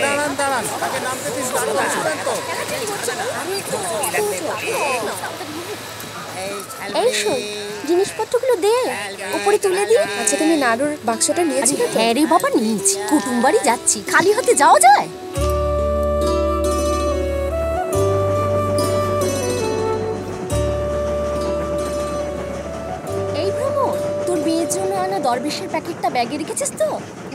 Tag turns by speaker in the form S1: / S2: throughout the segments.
S1: দাঁড়ান দাঁড়ান, তাকে নামতে দিস।
S2: এই শোন, জিনিসপত্রগুলো দে, উপরে তুলে দি।
S3: আচ্ছা, তুমি নাড়ুর বাক্সটা নিয়েছিলে?
S2: হ্যাঁ রে বাবা, নিয়েছি। কুটুম বাড়ি যাচ্ছি, খালি হাতে যাওয়া যায়? এই ভ্রমণ, তোর বিয়ের জন্য আনা দরবেশের প্যাকেটটা ব্যাগে রেখেছিস তো?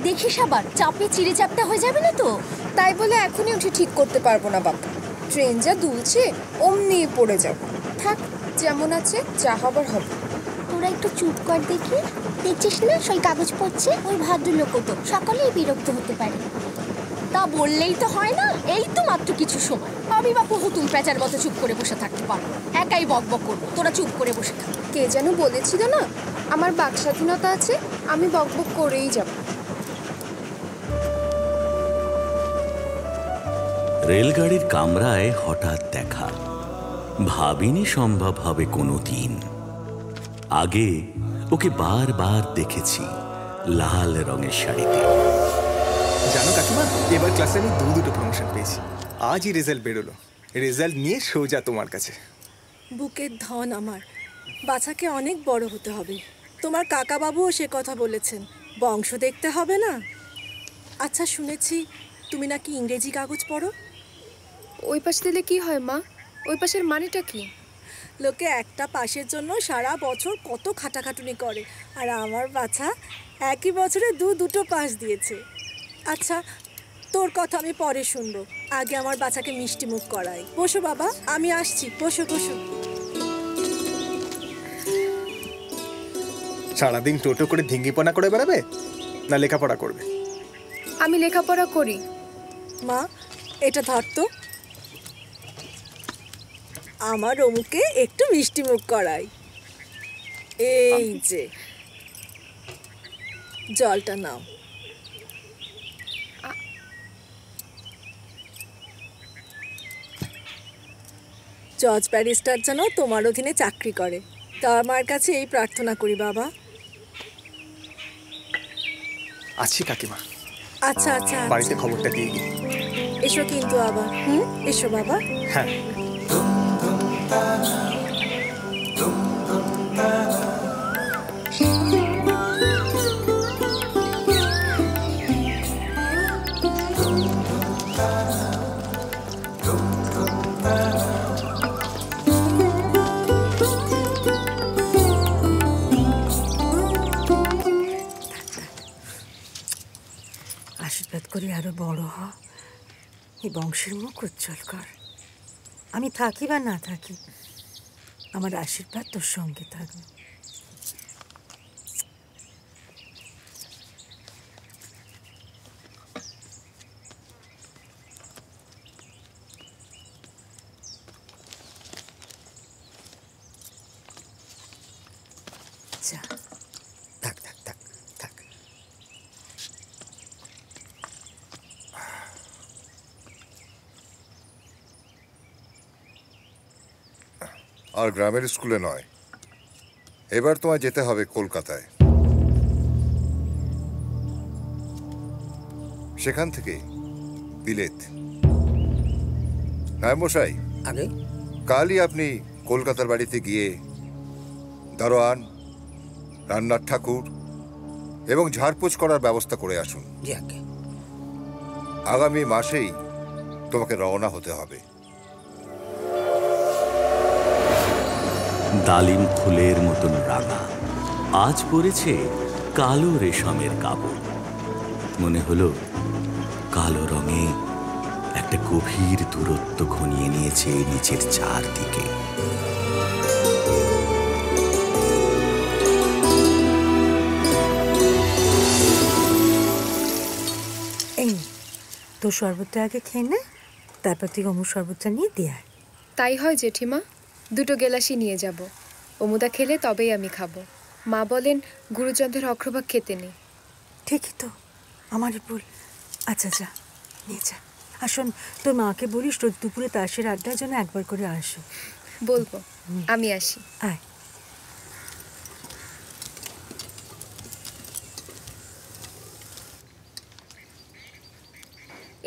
S2: দেখিস আবার চাপে চিড়ে চাপটা হয়ে যাবে না তো?
S3: তাই বলে এখনই উঠে ঠিক করতে পারবো না বাবা। ট্রেন যা দুলছে অমনি পড়ে যাব। থাক, যেমন আছে, যা হবার হবে।
S2: তোরা একটু চুপ কর দেখি। দেখছিস না সই কাগজ পড়ছে? ওই ভদ্রলোক তো সকালেই বিরক্ত হতে পারে। তা বললেই তো হয় না, এই তো মাত্র কিছু সময়। আমি বাপু হুতুম প্যাঁচার মতো চুপ করে বসে থাকতে পারবো, একাই বক বক করবো, তোরা চুপ করে বসে থাক।
S3: কে যেন বলেছিল না, আমার বাক স্বাধীনতা আছে, আমি বকবক করেই যাব।
S4: রেলগাড়ির কামরায় হঠাৎ দেখা, ভাবিনি সম্ভব হবে কোনো দিন। আগে ওকে বারবার দেখেছি লাল রঙের শাড়িতে।
S1: জানো কাকিমা, এবার ক্লাসে আমি দুটো প্রমোশন পেয়েছি। আজই রেজাল্ট বেরোলো। রেজাল্ট নিয়ে সোজা তোমার কাছে।
S5: বুকের ধন আমার, বাচ্চাকে অনেক বড় হতে হবে। তোমার কাকা বাবুও সে কথা বলেছেন, বংশ দেখতে হবে না। আচ্ছা, শুনেছি তুমি নাকি ইংরেজি কাগজ পড়ো?
S3: ওই পাশ দিলে কি হয় মা? ওই পাশের মানেটা কি?
S5: লোকে একটা পাশের জন্য সারা বছর কত খাটাখাটুনি করে, আর আমার বাচ্চা একই বছরে দুটো পাশ দিয়েছে। আচ্ছা, তোর কথা আমি পরে শুনবো, আগে আমার বাচ্চাকে মিষ্টি মুখ করাই। বসো বাবা, আমি আসছি। বসো বসো।
S1: সারাদিন টোটো করে ধিঙ্গিপনা করে বেড়াবে না লেখাপড়া করবে?
S3: আমি লেখাপড়া করি।
S5: মা, এটা ধর তো, আমার অমুকে একটু মিষ্টি মুখ করাই। এই যে জলটা নাও। জজ ব্যারিস্টার যেন তোমার অধীনে চাকরি করে, তা আমার কাছে এই প্রার্থনা করি বাবা।
S1: আছি কাকিমা।
S5: আচ্ছা আচ্ছা,
S1: বাড়িতে খবরটা দিয়ে গিয়ে
S5: এসো কিন্তু আবার। এসো বাবা।
S1: হ্যাঁ।
S6: আশীর্বাদ করি আরো বড় হ, এই বংশের মুখ উজ্জ্বল কর। আমি থাকি বা না থাকি, আমার আশীর্বাদ তোর সঙ্গে থাকবে। যা, থাক থাক থাক থাক।
S7: আর গ্রামের স্কুলে নয়, এবার তোমায় যেতে হবে কলকাতায়। সেখান থেকে বিলেত। হ্যাঁ মশাই,
S6: আগে
S7: কালই আপনি কলকাতার বাড়িতে গিয়ে দারোয়ান, রান্নার ঠাকুর এবং ঝাড়পোছ করার ব্যবস্থা করে আসুন।
S6: জি আগে।
S7: আগামী মাসেই তোমাকে রওনা হতে হবে।
S4: ডালিম ফুলের মতন রাঙা, আজ পড়েছে কালো রেশমের কাপড়। মনে হলো কালো রঙে একটা গভীর দূরত্ব ঘনিয়ে নিয়েছে নিচের চারদিকে।
S6: এই তোর শরবতটা আগে খেয়ে নে, তারপর তুই অমুর শরবতটা নিয়ে দিয়ে আয়।
S3: তাই হয় জেঠিমা, দুটো গেলাসই নিয়ে যাব। অমুদা খেলে তবেই আমি খাবো। মা বলেন গুরুচন্দ্রের অগ্রভাগ খেতে নেই।
S6: ঠিকই তো, আমারই ভুল। আচ্ছা যা, নিয়ে যা। আসুন, তোর মাকে বলিস রোজ দুপুরে তাসের আড্ডার জন্য একবার করে আসে।
S3: বলবো। আমি আসি।
S6: আয়।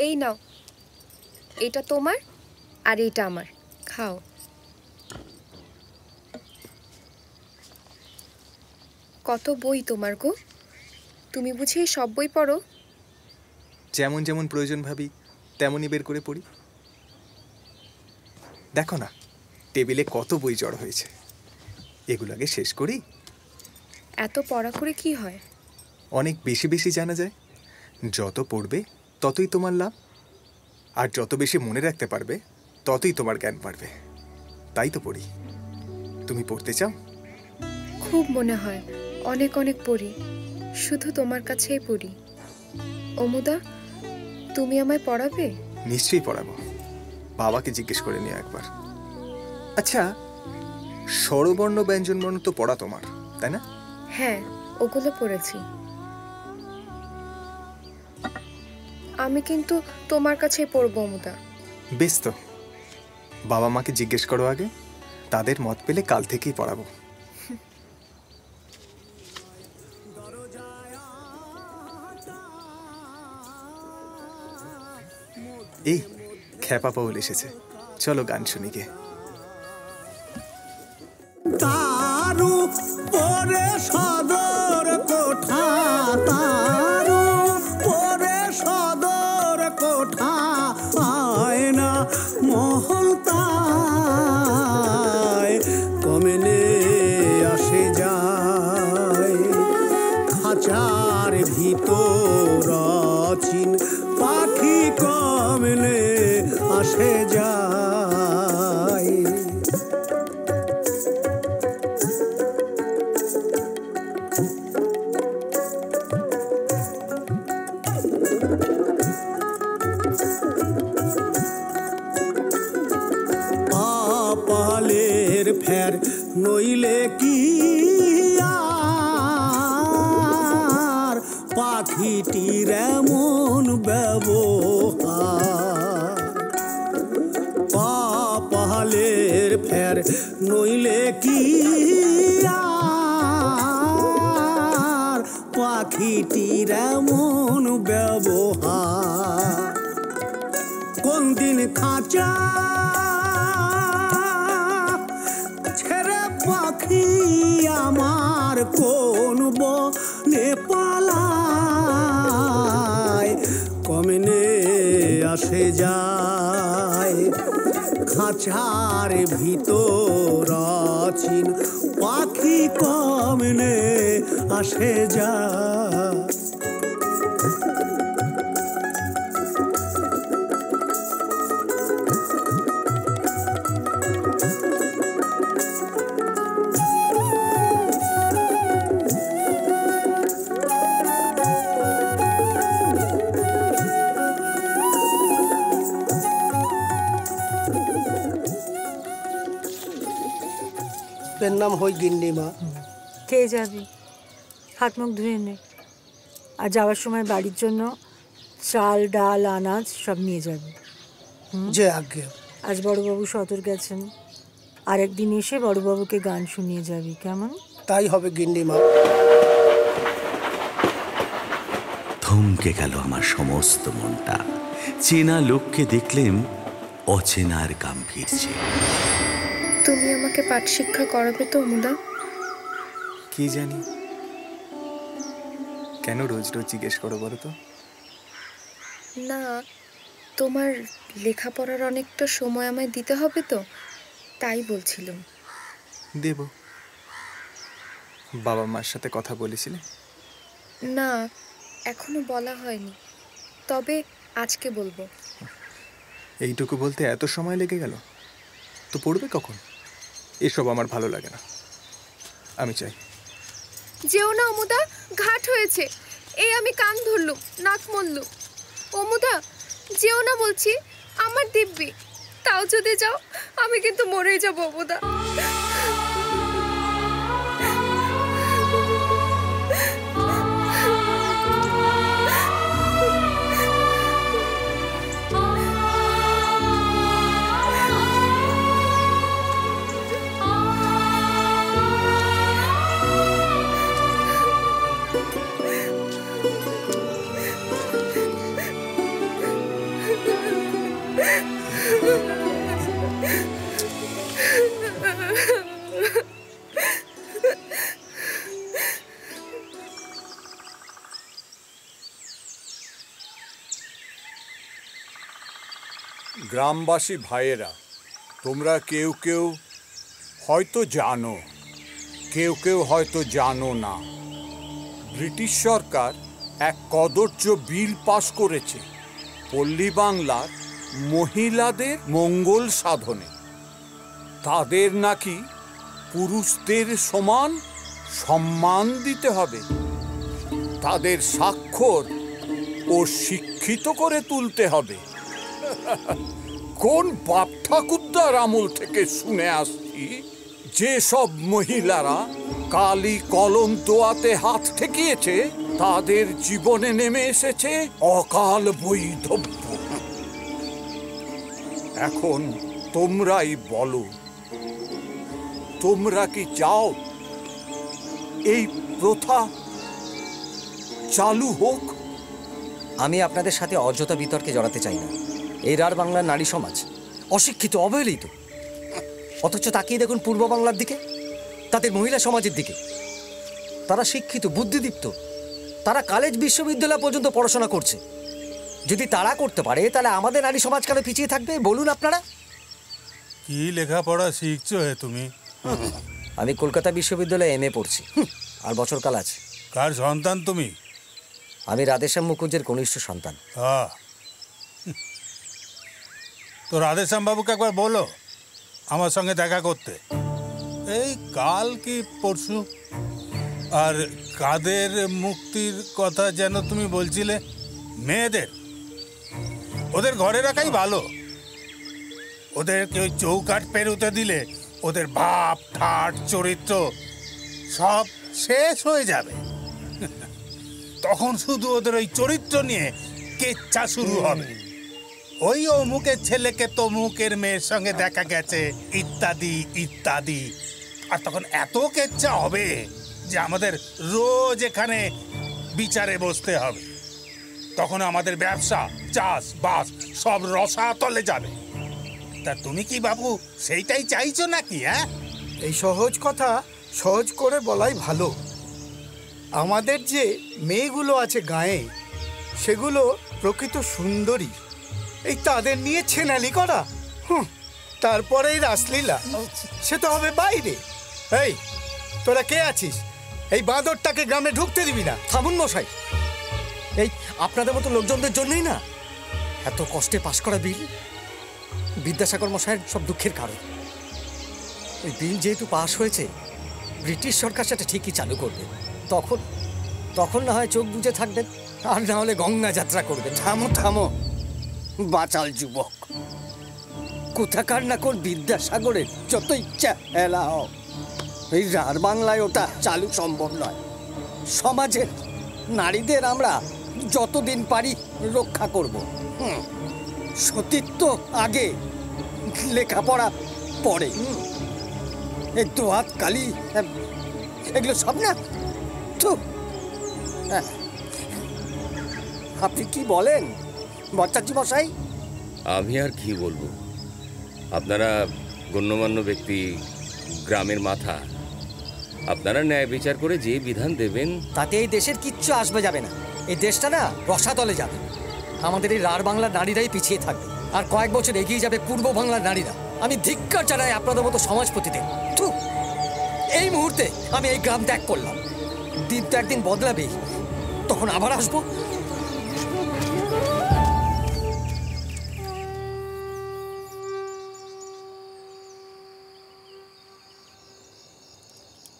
S3: এই নাও, এটা তোমার আর এটা আমার, খাও। কত বই তোমার গো, তুমি বুঝি এই সব বই পড়ো?
S1: যেমন যেমন প্রয়োজন ভাবি তেমনই বের করে পড়ি। দেখো না টেবিলে কত বই জড় হয়েছে, এগুলো আগে শেষ করি।
S3: এত পড়া করে কি হয়?
S1: অনেক বেশি বেশি জানা যায়। যত পড়বে ততই তোমার লাভ, আর যত বেশি মনে রাখতে পারবে ততই তোমার জ্ঞান বাড়বে। তাই তো পড়ি। তুমি পড়তে চাও?
S3: খুব মনে হয়, অনেক অনেক পড়ি, শুধু তোমার কাছেই পড়ি। অমুদা, তুমি আমায় পড়াবে?
S1: নিশ্চয়ই পড়াবো, বাবাকে জিজ্ঞেস করে নিও একবার। আচ্ছা, স্বরবর্ণ ব্যঞ্জনবর্ণ তো পড়া তোমার, তাই না?
S3: হ্যাঁ, ওগুলো পড়েছি। আমি কিন্তু তোমার কাছেই পড়বো অমুদা।
S1: বেশ তো, বাবা মাকে জিজ্ঞেস করো আগে, তাদের মত পেলে কাল থেকেই পড়াবো। এই খ্যাপা পাউল এসেছে, চলো গান শুনি গে।
S8: তারু পরে সদর কোঠা, তারু পরে সদর কোঠা, আয়না মহল তাই কমেলে আসে যায়। খাঁচার ভিতর চিন পাখি কমেলে আসে যায়। পালের ফের নইলে কি আর পাখিটির এমন ব্যবহার। পালের ফের নইলে কি আর পাখিটির এমন ব্যবহার। কোন দিন খাঁচা ছেড়ে পাখি আমার কোন বনে পালায়, কমনে আসে যায়। খাঁচার ভিতর চিন পাখি কমনে আসে যায়।
S9: এর নাম হই গিন্নি মা।
S6: খেয়ে যাবি, হাত মুখ ধুয়ে নে, আর যাওয়ার সময় বাড়ির জন্য চাল ডাল আনাজ সব নিয়ে যাবি।
S9: যে আজ্ঞে।
S6: আজ বড়বাবু সদর গেছেন, আর একদিন এসে বড়বাবুকে গান শুনিয়ে যাবি, কেমন?
S9: তাই হবে গিন্নি মা।
S4: থমকে গেল আমার সমস্ত মনটা। চেনা লোককে দেখলেম অচেনার গাম্ভীর্যে।
S3: তুমি আমাকে পাঠ শিক্ষা করাবে তো অমুদা?
S1: কি জানি, কেন রোজ রোজ জিজ্ঞেস করো বলো তো?
S3: না, তোমার লেখাপড়ার অনেকটা সময় আমায় দিতে হবে তো, তাই বলছিলাম।
S1: দেব। বাবা মার সাথে কথা বলেছিলে?
S3: না, এখনো বলা হয়নি, তবে আজকে বলবো।
S1: এইটুকু বলতে এত সময় লেগে গেল? তো পড়বে কখন? এসব আমার ভালো লাগে না, আমি চাই।
S3: যেও না অমুদা, ঘাট হয়েছে। এই আমি কান ধরলুম, নাক মললুম। অমুদা, যেও না বলছি, আমার দিব্যি। তাও যদি যাও, আমি কিন্তু মরেই যাবো অমুদা।
S10: গ্রামবাসী ভাইয়েরা, তোমরা কেউ কেউ হয়তো জানো, কেউ কেউ হয়তো জানো না, ব্রিটিশ সরকার এক কদর্য বিল পাশ করেছে পল্লী বাংলার মহিলাদের মঙ্গল সাধনে। তাদের নাকি পুরুষদের সমান সম্মান দিতে হবে, তাদের স্বাক্ষর ও শিক্ষিত করে তুলতে হবে। কোন বাপ ঠাকুরদার আমল থেকে শুনে আসছি যে সব মহিলারা কালি কলম দোয়াতে হাত ঠেকিয়েছে তাদের জীবনে নেমে এসেছে অকাল বৈধব্য। এখন তোমরাই বলো, তোমরা কি চাও এই প্রথা চালু হোক?
S11: আমি আপনাদের সাথে অযথা বিতর্কে জড়াতে চাই না। এই রাঢ় বাংলার নারী সমাজ অশিক্ষিত, অবহেলিত, অথচ তাকিয়ে দেখুন পূর্ব বাংলার দিকে, তাদের মহিলা সমাজের দিকে। তারা শিক্ষিত, বুদ্ধিদীপ্ত, তারা কলেজ বিশ্ববিদ্যালয় পর্যন্ত পড়াশোনা করছে। যদি তারা করতে পারে তাহলে আমাদের নারী সমাজ কেন পিছিয়ে থাকবে বলুন আপনারা?
S12: কি লেখাপড়া শিখছো হে তুমি?
S11: আমি কলকাতা বিশ্ববিদ্যালয়ে এমএ পড়ছি, আর বছরকাল আছে।
S12: কার সন্তান তুমি?
S11: আমি রাধেশ্যাম মুখুজ্জের কনিষ্ঠ সন্তান।
S12: তো রাধেশ্যাম বাবুকে একবার বলো আমার সঙ্গে দেখা করতে, এই কাল কি পরশু। আর কাদের মুক্তির কথা যেন তুমি বলছিলে? মেয়েদের ওদের ঘরে রাখাই ভালো। ওদেরকে ওই চৌকাঠ পেরোতে দিলে ওদের ভাব, ঠাট, চরিত্র সব শেষ হয়ে যাবে। তখন শুধু ওদের ওই চরিত্র নিয়ে কেচ্ছা শুরু হবে। ওই অমুকের ছেলেকে তমুকের মেয়ের সঙ্গে দেখা গেছে, ইত্যাদি ইত্যাদি। আর তখন এত কেচ্ছা হবে যে আমাদের রোজ এখানে বিচারে বসতে হবে। তখন আমাদের ব্যবসা, চাষ বাস সব রসাতলে যাবে। তা তুমি কি বাবু সেইটাই চাইছো নাকি? হ্যাঁ,
S13: এই সহজ কথা সহজ করে বলাই ভালো। আমাদের যে মেয়েগুলো আছে গায়ে, সেগুলো প্রকৃত সুন্দরী। এই তাদের নিয়ে ছেনালি করা, তারপরে এই রাসলীলা, সে তো হবে বাইরে। এই তোরা কে আছিস? এই বাঁদরটাকে গ্রামে ঢুকতে দিবি না।
S11: থামুন মশাই, এই আপনাদের মতো লোকজনদের জন্যই না এত কষ্টে পাশ করা বিল। বিদ্যাসাগর মশাইয়ের সব দুঃখের কারণ। ওই বিল যেহেতু পাশ হয়েছে, ব্রিটিশ সরকার সেটা ঠিকই চালু করবে। তখন না হয় চোখ বুজে থাকবেন, আর না হলে গঙ্গা যাত্রা করবেন।
S13: থামো থামো বাচাল যুবক,
S11: কোথাকার না কোন বিদ্যাসাগরের যত ইচ্ছা এলাও, এই রাঢ় বাংলায় ওটা চালু সম্ভব নয়। সমাজের নারীদের আমরা যতদিন পারি রক্ষা করব। সতীত্ব আগে, লেখাপড়া পরে। এই তো হাত কালি এগুলো সব না তো। আপনি কি বলেন বচ্চাজি মশাই?
S14: আমি আর কি বলবো, আপনারা গণ্যমান্য ব্যক্তি, গ্রামের মাথা, আপনারা ন্যায় বিচার করে যে বিধান দেবেন
S11: তাতে এই দেশের কিচ্ছু আসবে যাবে না। এই দেশটা না রসাতলে যাবে। আমাদের এই রাঢ় বাংলার নারীরাই পিছিয়ে থাকবে, আর কয়েক বছর এগিয়ে যাবে পূর্ব বাংলার নারীরা। আমি ধিক্কার জানাই আপনাদের মতো সমাজপতিদের। এই মুহূর্তে আমি এই গ্রাম ত্যাগ করলাম। দিন তো একদিন বদলাবেই, তখন আবার আসবো।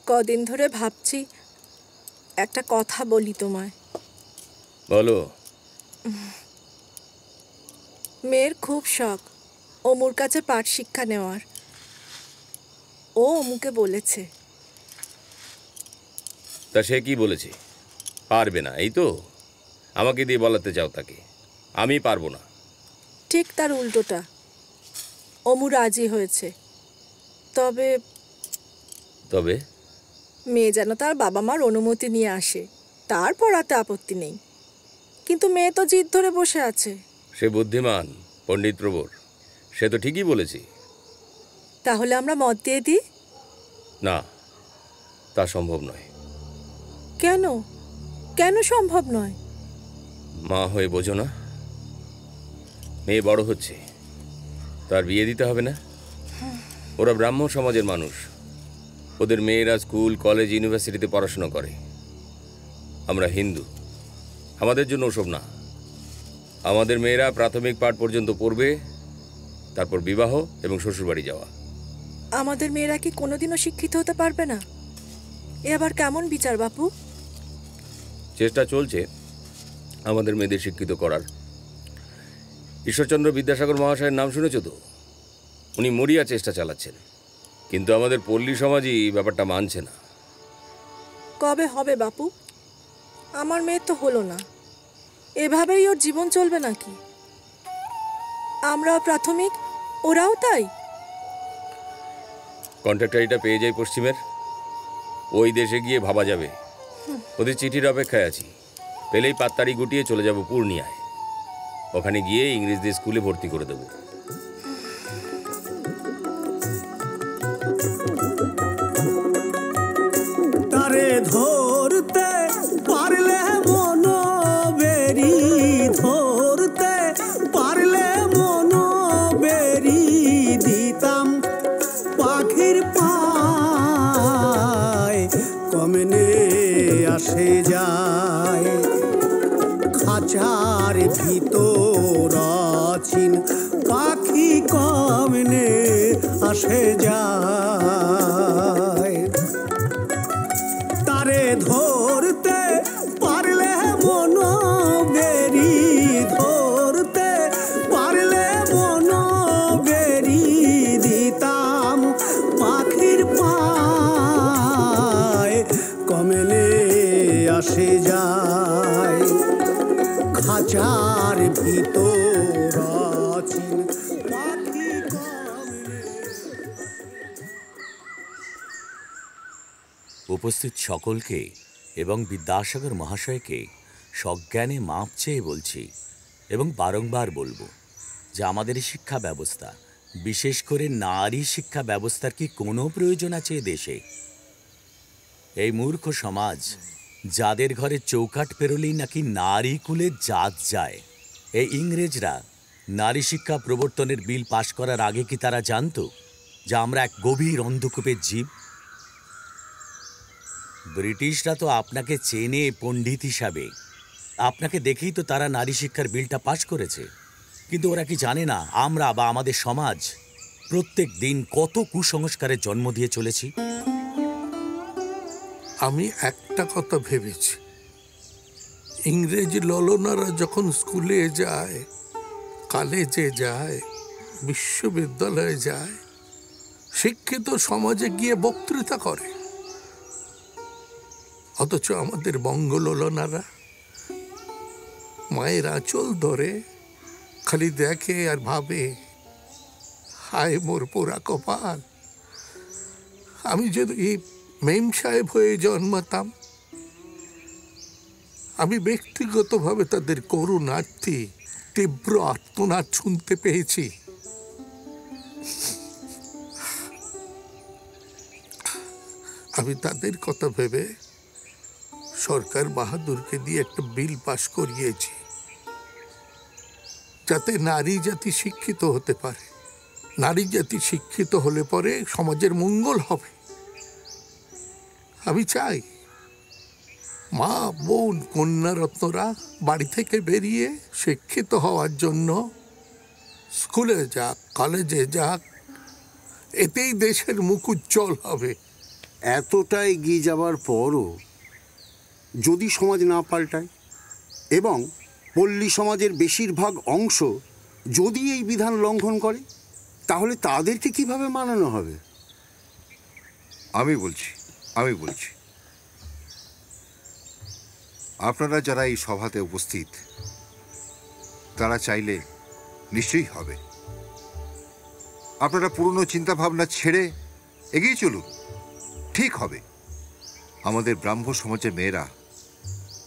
S5: কদিন ধরে ভাবছি একটা কথা বলি তোমায়।
S14: বলো।
S5: মেয়ের খুব শখ অমুর কাছে পাঠ শিক্ষা নেওয়ার। ও অমুকে বলেছে।
S14: তা সে কি বলেছে? পারবে না, এই তো? আমাকে দিয়ে বলাতে চাও তাকে? আমি পারবো না।
S5: ঠিক তার উল্টোটা, অমু রাজি হয়েছে। তবে
S14: তবে
S5: মেয়ে যেন তার বাবা মার অনুমতি নিয়ে আসে, তার পড়াতে আপত্তি নেই। কিন্তু মেয়ে তো জিদ ধরে বসে আছে।
S14: সে বুদ্ধিমান, পণ্ডিত প্রবর, সে তো ঠিকই বলেছি।
S5: তাহলে আমরা মত দিয়ে দিই?
S14: না, তা সম্ভব নয়।
S5: কেন? কেন সম্ভব নয়?
S14: মা হয়ে বোঝো না, মেয়ে বড় হচ্ছে, তার বিয়ে দিতে হবে না? ওরা ব্রাহ্মণ সমাজের মানুষ, ওদের মেয়েরা স্কুল কলেজ ইউনিভার্সিটিতে পড়াশোনা করে। আমরা হিন্দু, আমাদের জন্য ওসব না। আমাদের মেয়েরা প্রাথমিক পাঠ পর্যন্ত পড়বে, তারপর বিবাহ এবং শ্বশুরবাড়ি যাওয়া।
S5: আমাদের মেয়েরা কি কোনোদিনও শিক্ষিত হতে পারবে না? এ আবার কেমন বিচার বাপু?
S14: চেষ্টা চলছে আমাদের মেয়েদের শিক্ষিত করার। ঈশ্বরচন্দ্র বিদ্যাসাগর মহাশয়ের নাম শুনেছ তো? উনি মরিয়া চেষ্টা চালাচ্ছেন, কিন্তু আমাদের পল্লী সমাজই ব্যাপারটা মানছে না।
S5: কবে হবে বাপু? আমার মেয়ে তো হলো না, এভাবেই ওর জীবন চলবে নাকি? আমরাও প্রাথমিক, ওরাও তাই।
S14: কন্ট্রাক্টরিটা পেয়ে যাই পশ্চিমের, ওই দেশে গিয়ে ভাবা যাবে। ওদের চিঠির অপেক্ষায় আছি, পেলেই পাত্তারি গুটিয়ে চলে যাব পূর্ণিয়ায়। ওখানে গিয়ে ইংরেজদের স্কুলে ভর্তি করে দেব।
S8: তারে ধরতে পারলে মন বেরি, ধরতে পারলে মন বেরি দিতাম পাখির পায়, কমনে আসে যায় খাঁচার ভিতর চিন পাখি, কমনে আসে যায়। তারে ধরতে পারলে মন বেরি, ধরতে পারলে মন বেরি দিতাম পাখির পায়, কমনে আসে যায় খাঁচার ভিতর চিন পাখি, কমনে।
S4: উপস্থিত সকলকে এবং বিদ্যাসাগর মহাশয়কে সজ্ঞানে মাপ চেয়ে বলছি এবং বারংবার বলবো যে আমাদের শিক্ষা ব্যবস্থা, বিশেষ করে নারী শিক্ষা ব্যবস্থার কি কোনো প্রয়োজন আছে দেশে? এই মূর্খ সমাজ, যাদের ঘরে চৌকাঠ পেরোলেই নাকি নারী কুলে জাত যায়, এই ইংরেজরা নারী শিক্ষা প্রবর্তনের বিল পাশ করার আগে কি তারা জানতো যে আমরা এক গভীর অন্ধকূপের জীব? ব্রিটিশরা তো আপনাকে চেনে পণ্ডিত হিসাবে, আপনাকে দেখেই তো তারা নারী শিক্ষার বিলটা পাশ করেছে। কিন্তু ওরা কি জানে না আমরা বা আমাদের সমাজ প্রত্যেক দিন কত কুসংস্কারের জন্ম দিয়ে চলেছি?
S15: আমি একটা কথা ভেবেছি, ইংরেজি ললনারা যখন স্কুলে যায়, কলেজে যায়, বিশ্ববিদ্যালয়ে যায়, শিক্ষিত সমাজে গিয়ে বক্তৃতা করে, অথচ আমাদের বঙ্গললনারা মায়ের আঁচল ধরে খালি দেখে আর ভাবে, হায় মোর পোড়া কপাল, আমি যদি মেম সাহেব হয়ে জন্মাতাম। আমি ব্যক্তিগতভাবে তাদের করুণার্থী তীব্র আর্তনাদ শুনতে পেয়েছি। আমি তাদের কথা ভেবে সরকার বাহাদুরকে দিয়ে একটা বিল পাশ করিয়েছি, যাতে নারী জাতি শিক্ষিত হতে পারে। নারী জাতি শিক্ষিত হলে পরে সমাজের মঙ্গল হবে। আমি চাই মা, বোন, কন্যারত্নরা বাড়ি থেকে বেরিয়ে শিক্ষিত হওয়ার জন্য স্কুলে যাক, কলেজে যাক, এতেই দেশের মুখ উজ্জ্বল হবে।
S16: এতটা এগিয়ে যাবার পরও যদি সমাজ না পাল্টায় এবং পল্লী সমাজের বেশিরভাগ অংশ যদি এই বিধান লঙ্ঘন করে, তাহলে তাদেরকে কিভাবে মানানো হবে?
S7: আমি বলছি আপনারা যারা এই সভাতে উপস্থিত, তারা চাইলে নিশ্চয়ই হবে। আপনারা পুরনো চিন্তাভাবনা ছেড়ে এগিয়ে চলুন, ঠিক হবে। আমাদের ব্রাহ্ম সমাজের মেয়েরা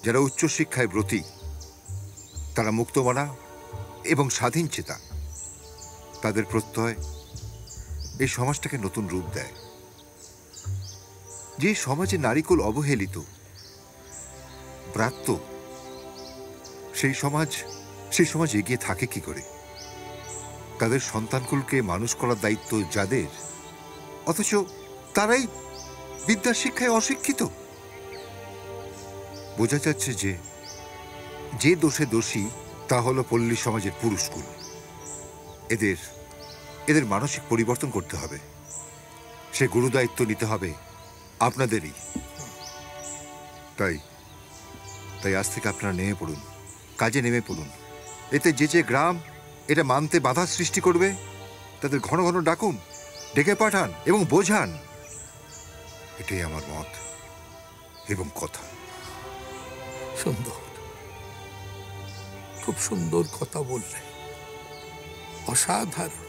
S7: যারা উচ্চশিক্ষায় ব্রতী, তারা মুক্তমনা এবং স্বাধীন চেতা, তাদের প্রত্যয় এই সমাজটাকে নতুন রূপ দেয়। যে সমাজে নারীকুল অবহেলিত, ব্রাত্য, সেই সমাজ এগিয়ে থাকে কি করে? তাদের সন্তানকুলকে মানুষ করার দায়িত্ব যাদের, অথচ তারাই বিদ্যা শিক্ষায় অশিক্ষিত। বোঝা যাচ্ছে যে দোষে দোষী তা হলো পল্লী সমাজের পুরুষকুল। এদের মানসিক পরিবর্তন করতে হবে। সে গুরুদায়িত্ব নিতে হবে আপনাদেরই। তাই আজ থেকে আপনারা নেমে পড়ুন, কাজে নেমে পড়ুন। এতে যে গ্রাম এটা মানতে বাধা সৃষ্টি করবে তাদের ঘন ঘন ডাকুন, ডেকে পাঠান এবং বোঝান। এটাই আমার মত এবং কথা।
S15: সুন্দর, খুব সুন্দর কথা বললে, অসাধারণ।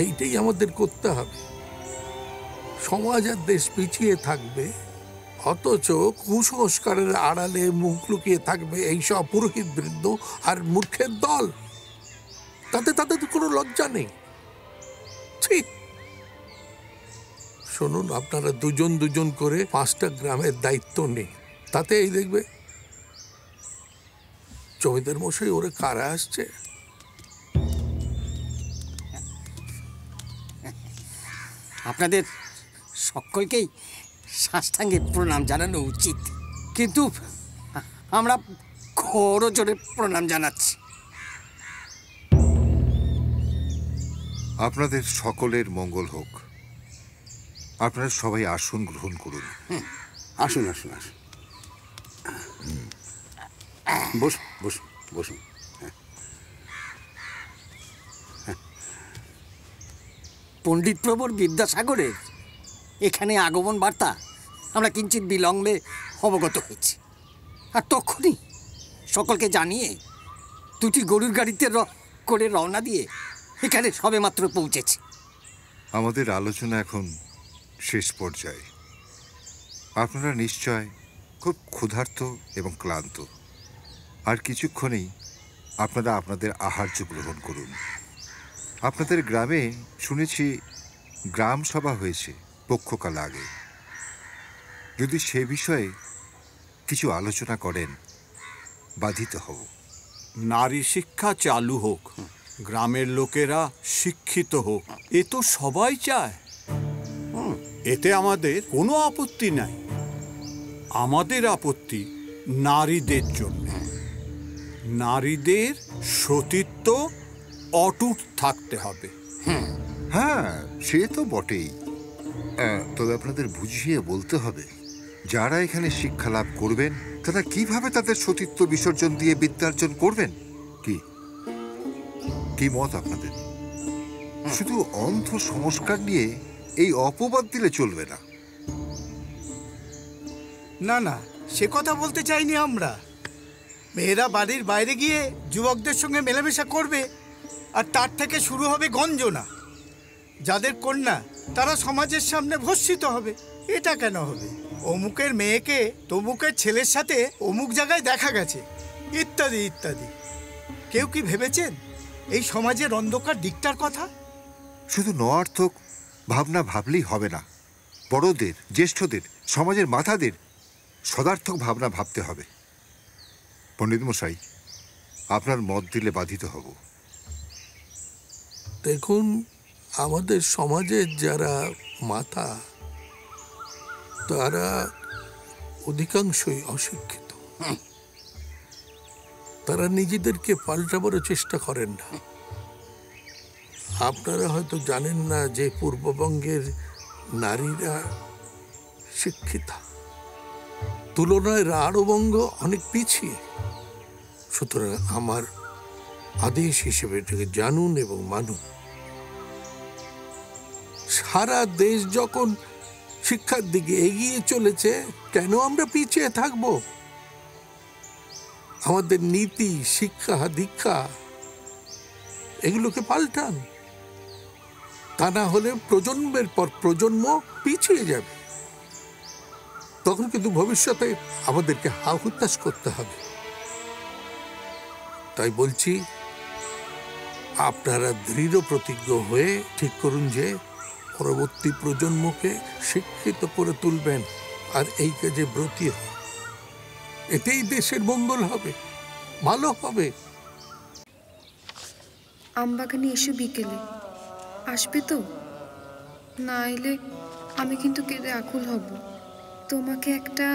S15: এইটাই আমাদের করতে হবে। সমাজ আর দেশ পিছিয়ে থাকবে, অথচ কুসংস্কারের আড়ালে মুখ লুকিয়ে থাকবে এইসব পুরোহিত বৃদ্ধ আর মূর্খের দল। তাদের কোনো লজ্জা নেই। ঠিক শুনুন, আপনারা দুজন করে 5টা গ্রামের দায়িত্ব নিন। তাতে এই দেখবে জমিদার মশাই ওরে কারা আসছে।
S17: আপনাদের সকলকেই সাষ্টাঙ্গে প্রণাম জানানো উচিত, কিন্তু আমরা খড় জোরে প্রণাম জানাচ্ছি।
S7: আপনাদের সকলের মঙ্গল হোক। আপনারা সবাই আসন গ্রহণ করুন।
S16: আসুন আসুন আসুন, বসুন বসুন বসুন।
S17: পণ্ডিত প্রবর বিদ্যাসাগরের এখানে আগমন বার্তা আমরা কিঞ্চিত বিলম্বে অবগত হয়েছি, আর তখনই সকলকে জানিয়ে 2টি গরুর গাড়িতে করে রওনা দিয়ে এখানে সবেমাত্র পৌঁছেছি।
S7: আমাদের আলোচনা এখন শেষ পর্যায়ে। আপনারা নিশ্চয় খুব ক্ষুধার্ত এবং ক্লান্ত। আর কিছুক্ষণেই আপনারা আপনাদের আহার্য গ্রহণ করুন। আপনাদের গ্রামে শুনেছি গ্রাম সভা হয়েছে পক্ষকাল আগে। যদি সে বিষয়ে কিছু আলোচনা করেন, বাধিত হব।
S10: নারী শিক্ষা চালু হোক, গ্রামের লোকেরা শিক্ষিত হোক, এ তো সবাই চায়। এতে আমাদের কোনো আপত্তি নাই। আমাদের আপত্তি নারীদের জন্য। নারীদের সতীত্ব অটুট থাকতে হবে।
S7: হ্যাঁ, সে তো বটেই। তবে আপনাদের বুঝিয়ে বলতে হবে, যারা এখানে শিক্ষা লাভ করবেন তারা কিভাবে তাদের সতীত্ব বিসর্জন দিয়ে বিদ্যার্জন করবেন। কি মত আপনাদের? শুধু অন্ধ সংস্কার নিয়ে এই অপবাদ দিলে চলবে না।
S13: না না, সে কথা বলতে চাইনি আমরা। মেয়েরা বাড়ির বাইরে গিয়ে যুবকদের সঙ্গে মেলামেশা করবে, আর তার থেকে শুরু হবে গঞ্জনা। যাদের কন্যা তারা সমাজের সামনে ভর্ষিত হবে। এটা কেন হবে? অমুকের মেয়েকে তমুকের ছেলের সাথে অমুক জায়গায় দেখা গেছে, ইত্যাদি ইত্যাদি। কেউ কি ভেবেছেন এই সমাজের অন্ধকার দিকটার কথা?
S7: শুধু নয়ার্থক ভাবনা ভাবলেই হবে না। বড়দের, জ্যেষ্ঠদের, সমাজের মাথাদের সদার্থক ভাবনা ভাবতে হবে। পণ্ডিত মশাই, আপনার মত দিলে বাধিত হব।
S15: দেখুন, আমাদের সমাজের যারা মাথা, তারা অধিকাংশই অশিক্ষিত। তারা নিজেদেরকে পাল্টাবারও চেষ্টা করেন না। আপনারা হয়তো জানেন না যে পূর্ববঙ্গের নারীরা শিক্ষিতা, তুলনায় রাঢ়বঙ্গ অনেক পিছিয়ে। সুতরাং আমার আদেশ হিসেবে এটাকে জানুন এবং মানুন। সারা দেশ যখন শিক্ষার দিকে এগিয়ে চলেছে, কেন আমরা পিছিয়ে থাকব? আমাদের নীতি, শিক্ষা, দীক্ষা এগুলোকে পাল্টান। তা না হলে প্রজন্মের পর প্রজন্ম পিছিয়ে যাবে। তখন কিন্তু ভবিষ্যতে আমাদেরকে হাহুতাশ করতে হবে। তাই বলছি, আপনারা দৃঢ় প্রতিজ্ঞ হয়ে ঠিক করুন যে পরবর্তী প্রজন্মকে শিক্ষিত করে তুলবেন আর এই কাজে ব্রতী হবে। এতেই দেশের মঙ্গল হবে, ভালো হবে।
S3: আমবাগানে এসো বিকেলে, আসবে তো? না এলে আমি কিন্তু কেঁদে আকুল হব। তোমাকে একটা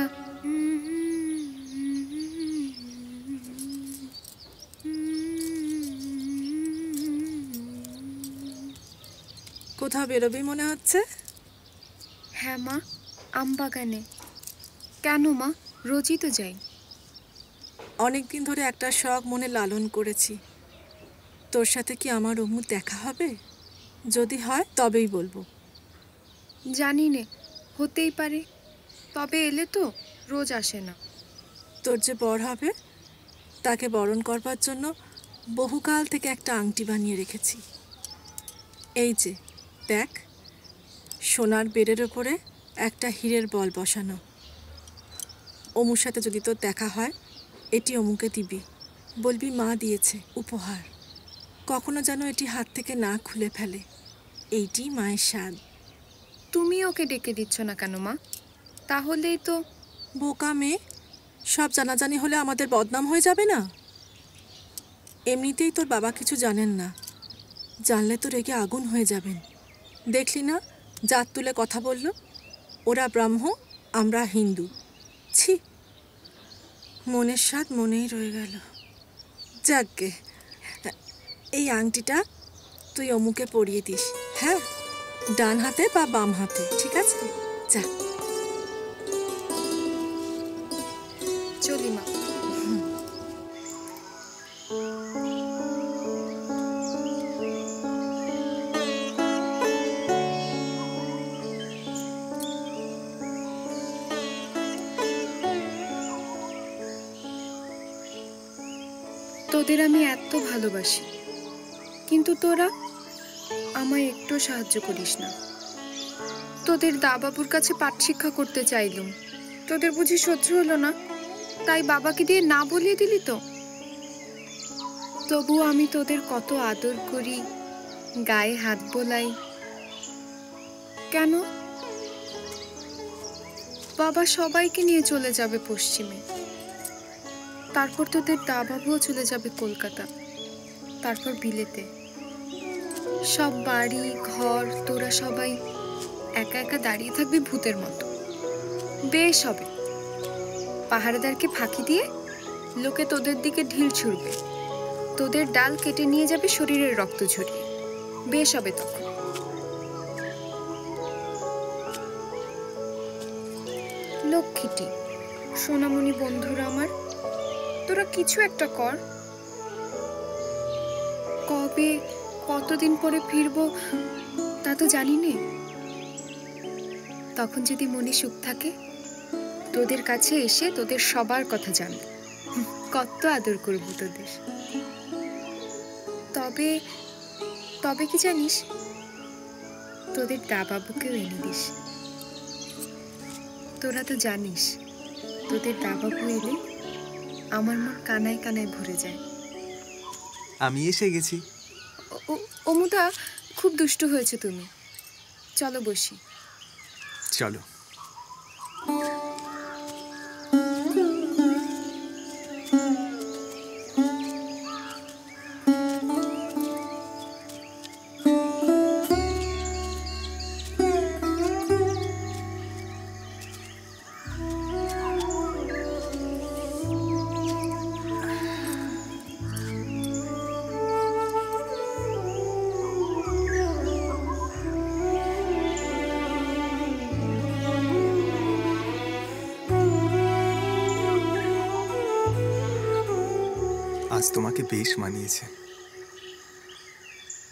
S5: কোথাও বেরোবি মনে হচ্ছে?
S3: হ্যাঁ মা, আমবাগানে। কেন মা? রোজই তো যাই।
S5: অনেকদিন ধরে একটা শখ মনে লালন করেছি। তোর সাথে কি আমার অমুর দেখা হবে? যদি হয় তবেই বলবো।
S3: জানি নে, হতেই পারে। তবে এলে তো রোজ আসে না।
S5: তোর যে বর হবে তাকে বরণ করবার জন্য বহুকাল থেকে একটা আংটি বানিয়ে রেখেছি। এই যে দেখ, সোনার বেড়ের ওপরে একটা হীরের বল বসানো। অমুর সাথে যদি তোর দেখা হয় এটি অমুকে দিবি, বলবি মা দিয়েছে উপহার। কখনো যেন এটি হাত থেকে না খুলে ফেলে। এইটি মায়ের স্বাদ।
S3: তুমি ওকে ডেকে দিচ্ছ না কেন মা? তাহলেই তো।
S5: বোকা মেয়ে, সব জানাজানি হলে আমাদের বদনাম হয়ে যাবে না? এমনিতেই তোর বাবা কিছু জানেন না, জানলে তো রেগে আগুন হয়ে যাবেন। দেখলি না জাত তুলে কথা বলল। ওরা ব্রাহ্ম, আমরা হিন্দু। ছি, মনের স্বাদ মনেই রয়ে গেল। যাকগে, এই আংটিটা তুই অমুকে পরিয়ে দিস। হ্যাঁ, ডান হাতে বা বাম হাতে, ঠিক আছে? যা।
S3: চলি মা। তোদের আমি এত ভালোবাসি, কিন্তু তোরা আমায় একটু সাহায্য করিস না। তোদের দাবাবুর কাছে পাঠ শিক্ষা করতে চাইলুম, তোদের বুঝি সহ্য হলো না, তাই বাবাকে দিয়ে না বলিয়ে দিলি তো। তবু আমি তোদের কত আদর করি, গায়ে হাত বোলাই। কেন? বাবা সবাইকে নিয়ে চলে যাবে পশ্চিমে, তারপর তোদের দাবাবুও চলে যাবে কলকাতা, তারপর বিলেতে। সব বাড়ি ঘর তোরা সবাই একা একা দাঁড়িয়ে থাকবি ভূতের মতো। বেশ হবে, পাহারাদারকে ফাঁকি দিয়ে লোকে তোদের দিকে ঢিল ছুড়বে, তোদের ডাল কেটে নিয়ে যাবে শরীরের রক্ত ঝরিয়ে। বেশ হবে তখন। লক্ষ্মীটি, সোনামণি বন্ধুরা আমার, তোরা কিছু একটা কর। কবে কতদিন পরে ফিরবো তা তো জানি নে। তখন যদি মনে সুখ থাকে, তোদের কাছে এসে তোদের সবার কথা জানব, কত আদর করবো তোদের। তবে তবে কি জানিস, তোদের দাবাবুকেও এনে দিস। তোরা তো জানিস, তোদের দাবাবু এলে আমার মন কানায় কানায় ভরে যায়।
S1: আমি এসে গেছি।
S3: অমুদা, খুব দুষ্টু হয়েছে তুমি। চলো বসি।
S1: চলো। আজ তোমাকে বেশ মানিয়েছে।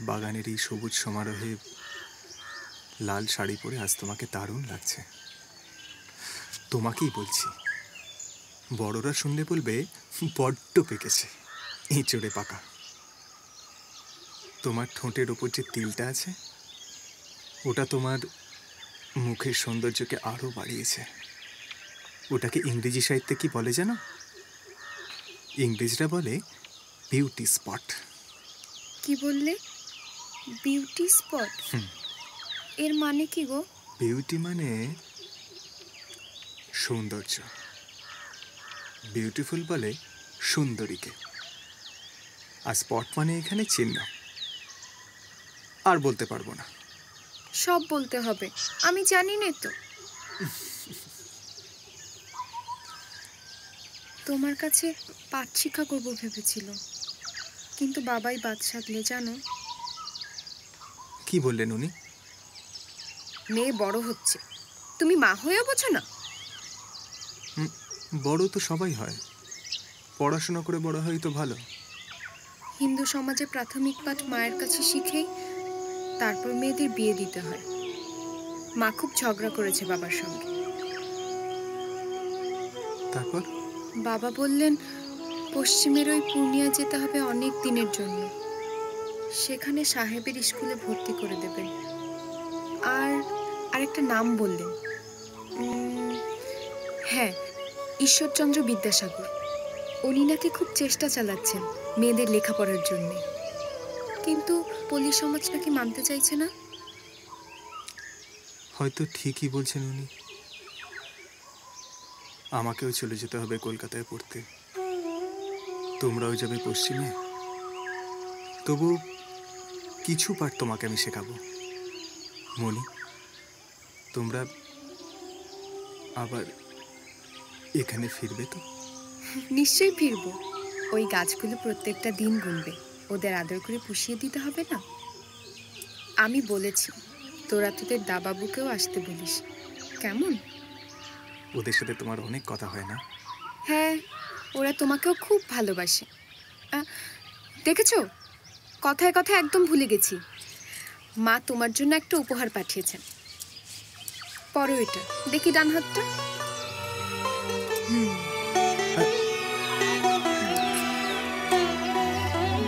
S1: বাগানের এই সবুজ সমারোহে লাল শাড়ি পরে আজ তোমাকে দারুণ লাগছে। তোমাকেই বলছি, বড়রা শুনলে বলবে বড্ড পেকেছে, এঁচড়ে পাকা। তোমার ঠোঁটের ওপর যে তিলটা আছে, ওটা তোমার মুখের সৌন্দর্যকে আরও বাড়িয়েছে। ওটাকে ইংরেজি সাহিত্যে কি বলে জানো? ইংরেজরা বলে বিউটি স্পট।
S3: কি বললে? Beauty spot? এর মানে কি গো?
S1: বিউটি মানে সৌন্দর্য, বিউটিফুল বলে সুন্দরীকে, আর স্পট মানে এখানে চিহ্ন। আর বলতে পারবো না।
S3: সব বলতে হবে, আমি জানি না তো। তোমার কাছে পাঠ শিক্ষা করবো ভেবেছিল, কিন্তু বাবাই বাদ সাধলে জানো।
S1: কি বললেন উনি?
S3: মেয়ে বড় হচ্ছে, তুমি মা হয়ে বোঝো না?
S1: বড় তো সবাই হয়, পড়াশোনা করে বড় হয় তো ভালো।
S3: হিন্দু সমাজে প্রাথমিক পাঠ মায়ের কাছে শিখেই তারপর মেয়েদের বিয়ে দিতে হয়। মা খুব ঝগড়া করেছে বাবার সঙ্গে।
S1: তারপর
S3: বাবা বললেন পশ্চিমের ওই পূর্ণিয়া যেতে হবে অনেক দিনের জন্য, সেখানে সাহেবের স্কুলে ভর্তি করে দেবেন। আর আরেকটা নাম বললেন, হ্যাঁ, ঈশ্বরচন্দ্র বিদ্যাসাগর। উনি নাকি খুব চেষ্টা চালাচ্ছেন মেয়েদের লেখাপড়ার জন্য, কিন্তু পল্লী সমাজ নাকি মানতে চাইছে না।
S1: হয়তো ঠিকই বলছেন উনি। আমাকেও চলে যেতে হবে কলকাতায় পড়তে, তোমরাও যাবে পশ্চিমে। তবু কিছু পাঠ তোমাকে আমি শেখাবো মনি। তোমরা আবার এখানে ফিরবে তো?
S3: নিশ্চয়ই ফিরবো। ওই গাছগুলো প্রত্যেকটা দিন গুনবে, ওদের আদর করে পুষিয়ে দিতে হবে না? আমি বলেছি তোরা তোদের দাবাবুকেও আসতে বলিস, কেমন?
S1: ওদের সাথে তোমার অনেক কথা হয় না?
S3: হ্যাঁ, ওরা তোমাকেও খুব ভালোবাসে। দেখেছো, কথায় কথায় একদম ভুলে গেছি, মা তোমার জন্য একটা উপহার পাঠিয়েছেন। পরো এটা, দেখি ডান হাতটা।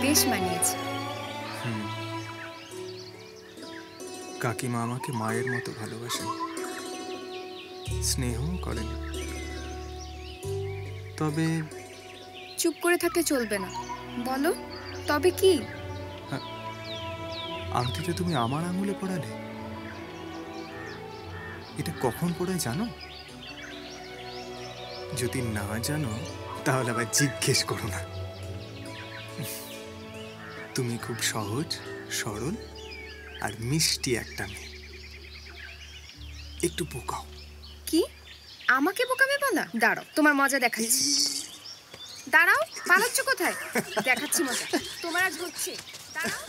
S3: বেশ মানিয়েছে।
S1: কাকিমা আমাকে মায়ের মতো ভালোবাসেন, স্নেহ করেন। তবে
S3: চুপ করে থাকলে চলবে না, বলো তবে কি?
S1: আংটিটা তুমি আমার আঙুলে পড়ালে, এটা কখন পড়ায় জানো? যদি না জানো তাহলে আবার জিজ্ঞেস করো না। তুমি খুব সহজ সরল আর মিষ্টি একটা মেয়ে, একটু বোকাও।
S3: কি আমাকে বোকামে বলা? দাঁড়াও, তোমার মজা দেখাচ্ছি। দাঁড়াও, পালাচ্ছ কোথায়? দেখাচ্ছি মজা, তোমার আজ হচ্ছে। দাঁড়াও।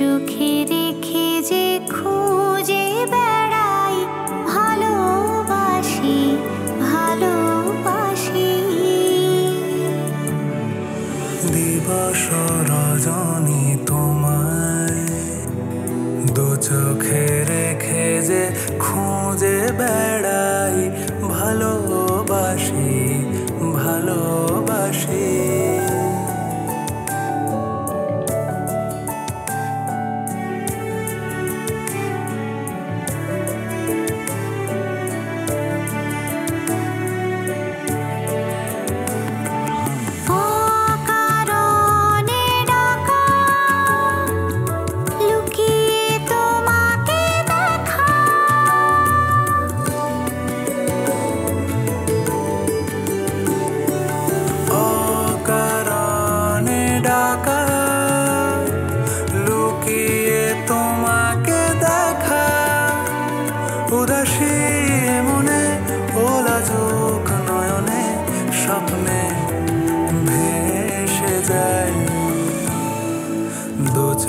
S18: চোখে রেখে যে খুঁজে বেড়াই, ভালোবাসি ভালোবাসি।
S19: দিবস রজনী তোমায় দু চোখে রেখে যে খুঁজে বেড়াই, ভালোবাসি ভালোবাসি।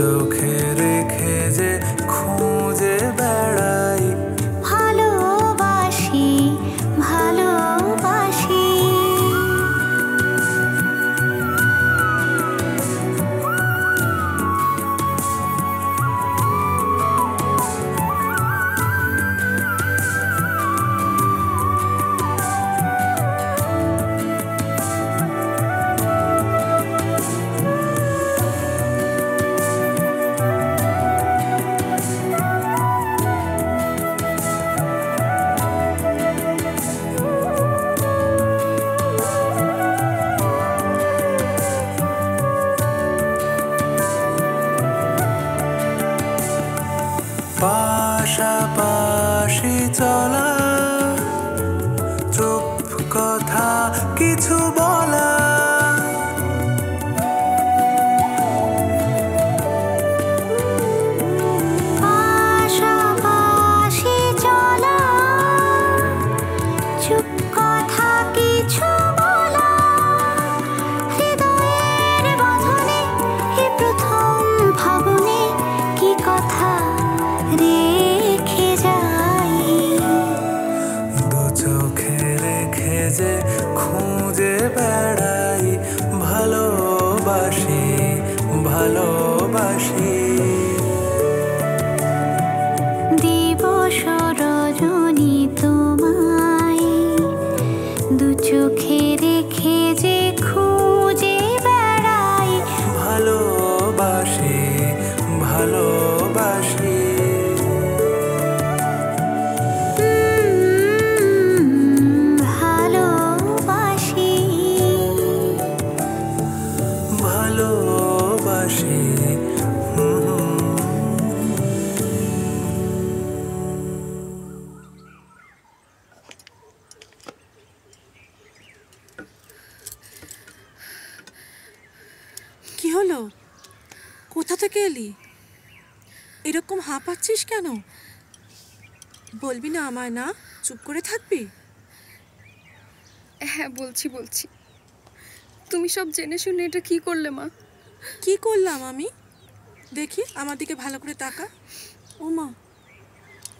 S19: চোখে রেখে যে খুঁজে বেড়াই,
S18: ভালোবাসি ভালোবাসি।
S19: পাশাপাশি চলা, চুপ কথা কিছু বলা,
S18: পাশাপাশি চলা, চুপ কথা কিছু বলা, হৃদয়ের বাঁধনে এই প্রথম ভাবনে কি কথা রেখে যাই।
S19: দু চোখে রেখে যে খুঁজে বেড়াই, ভালোবাসি ভালোবাসি।
S18: দিবস রজনী তোমায় দু চোখে রেখে যে খুঁজে বেড়াই,
S19: ভালোবাসি ভালোবাসি।
S18: ভালোবাসি
S19: ভালোবাসি।
S5: কি হলো? কোথা থেকে এলি? এরকম হাঁপাচ্ছিস কেন? বলবি না আমায়? না চুপ করে থাকবি?
S3: হ্যাঁ বলছি। তুমি সব জেনে শুনে এটা কি করলে মা?
S5: কি করলাম আমি? দেখি আমার দিকে ভালো করে তাকা। ও মা,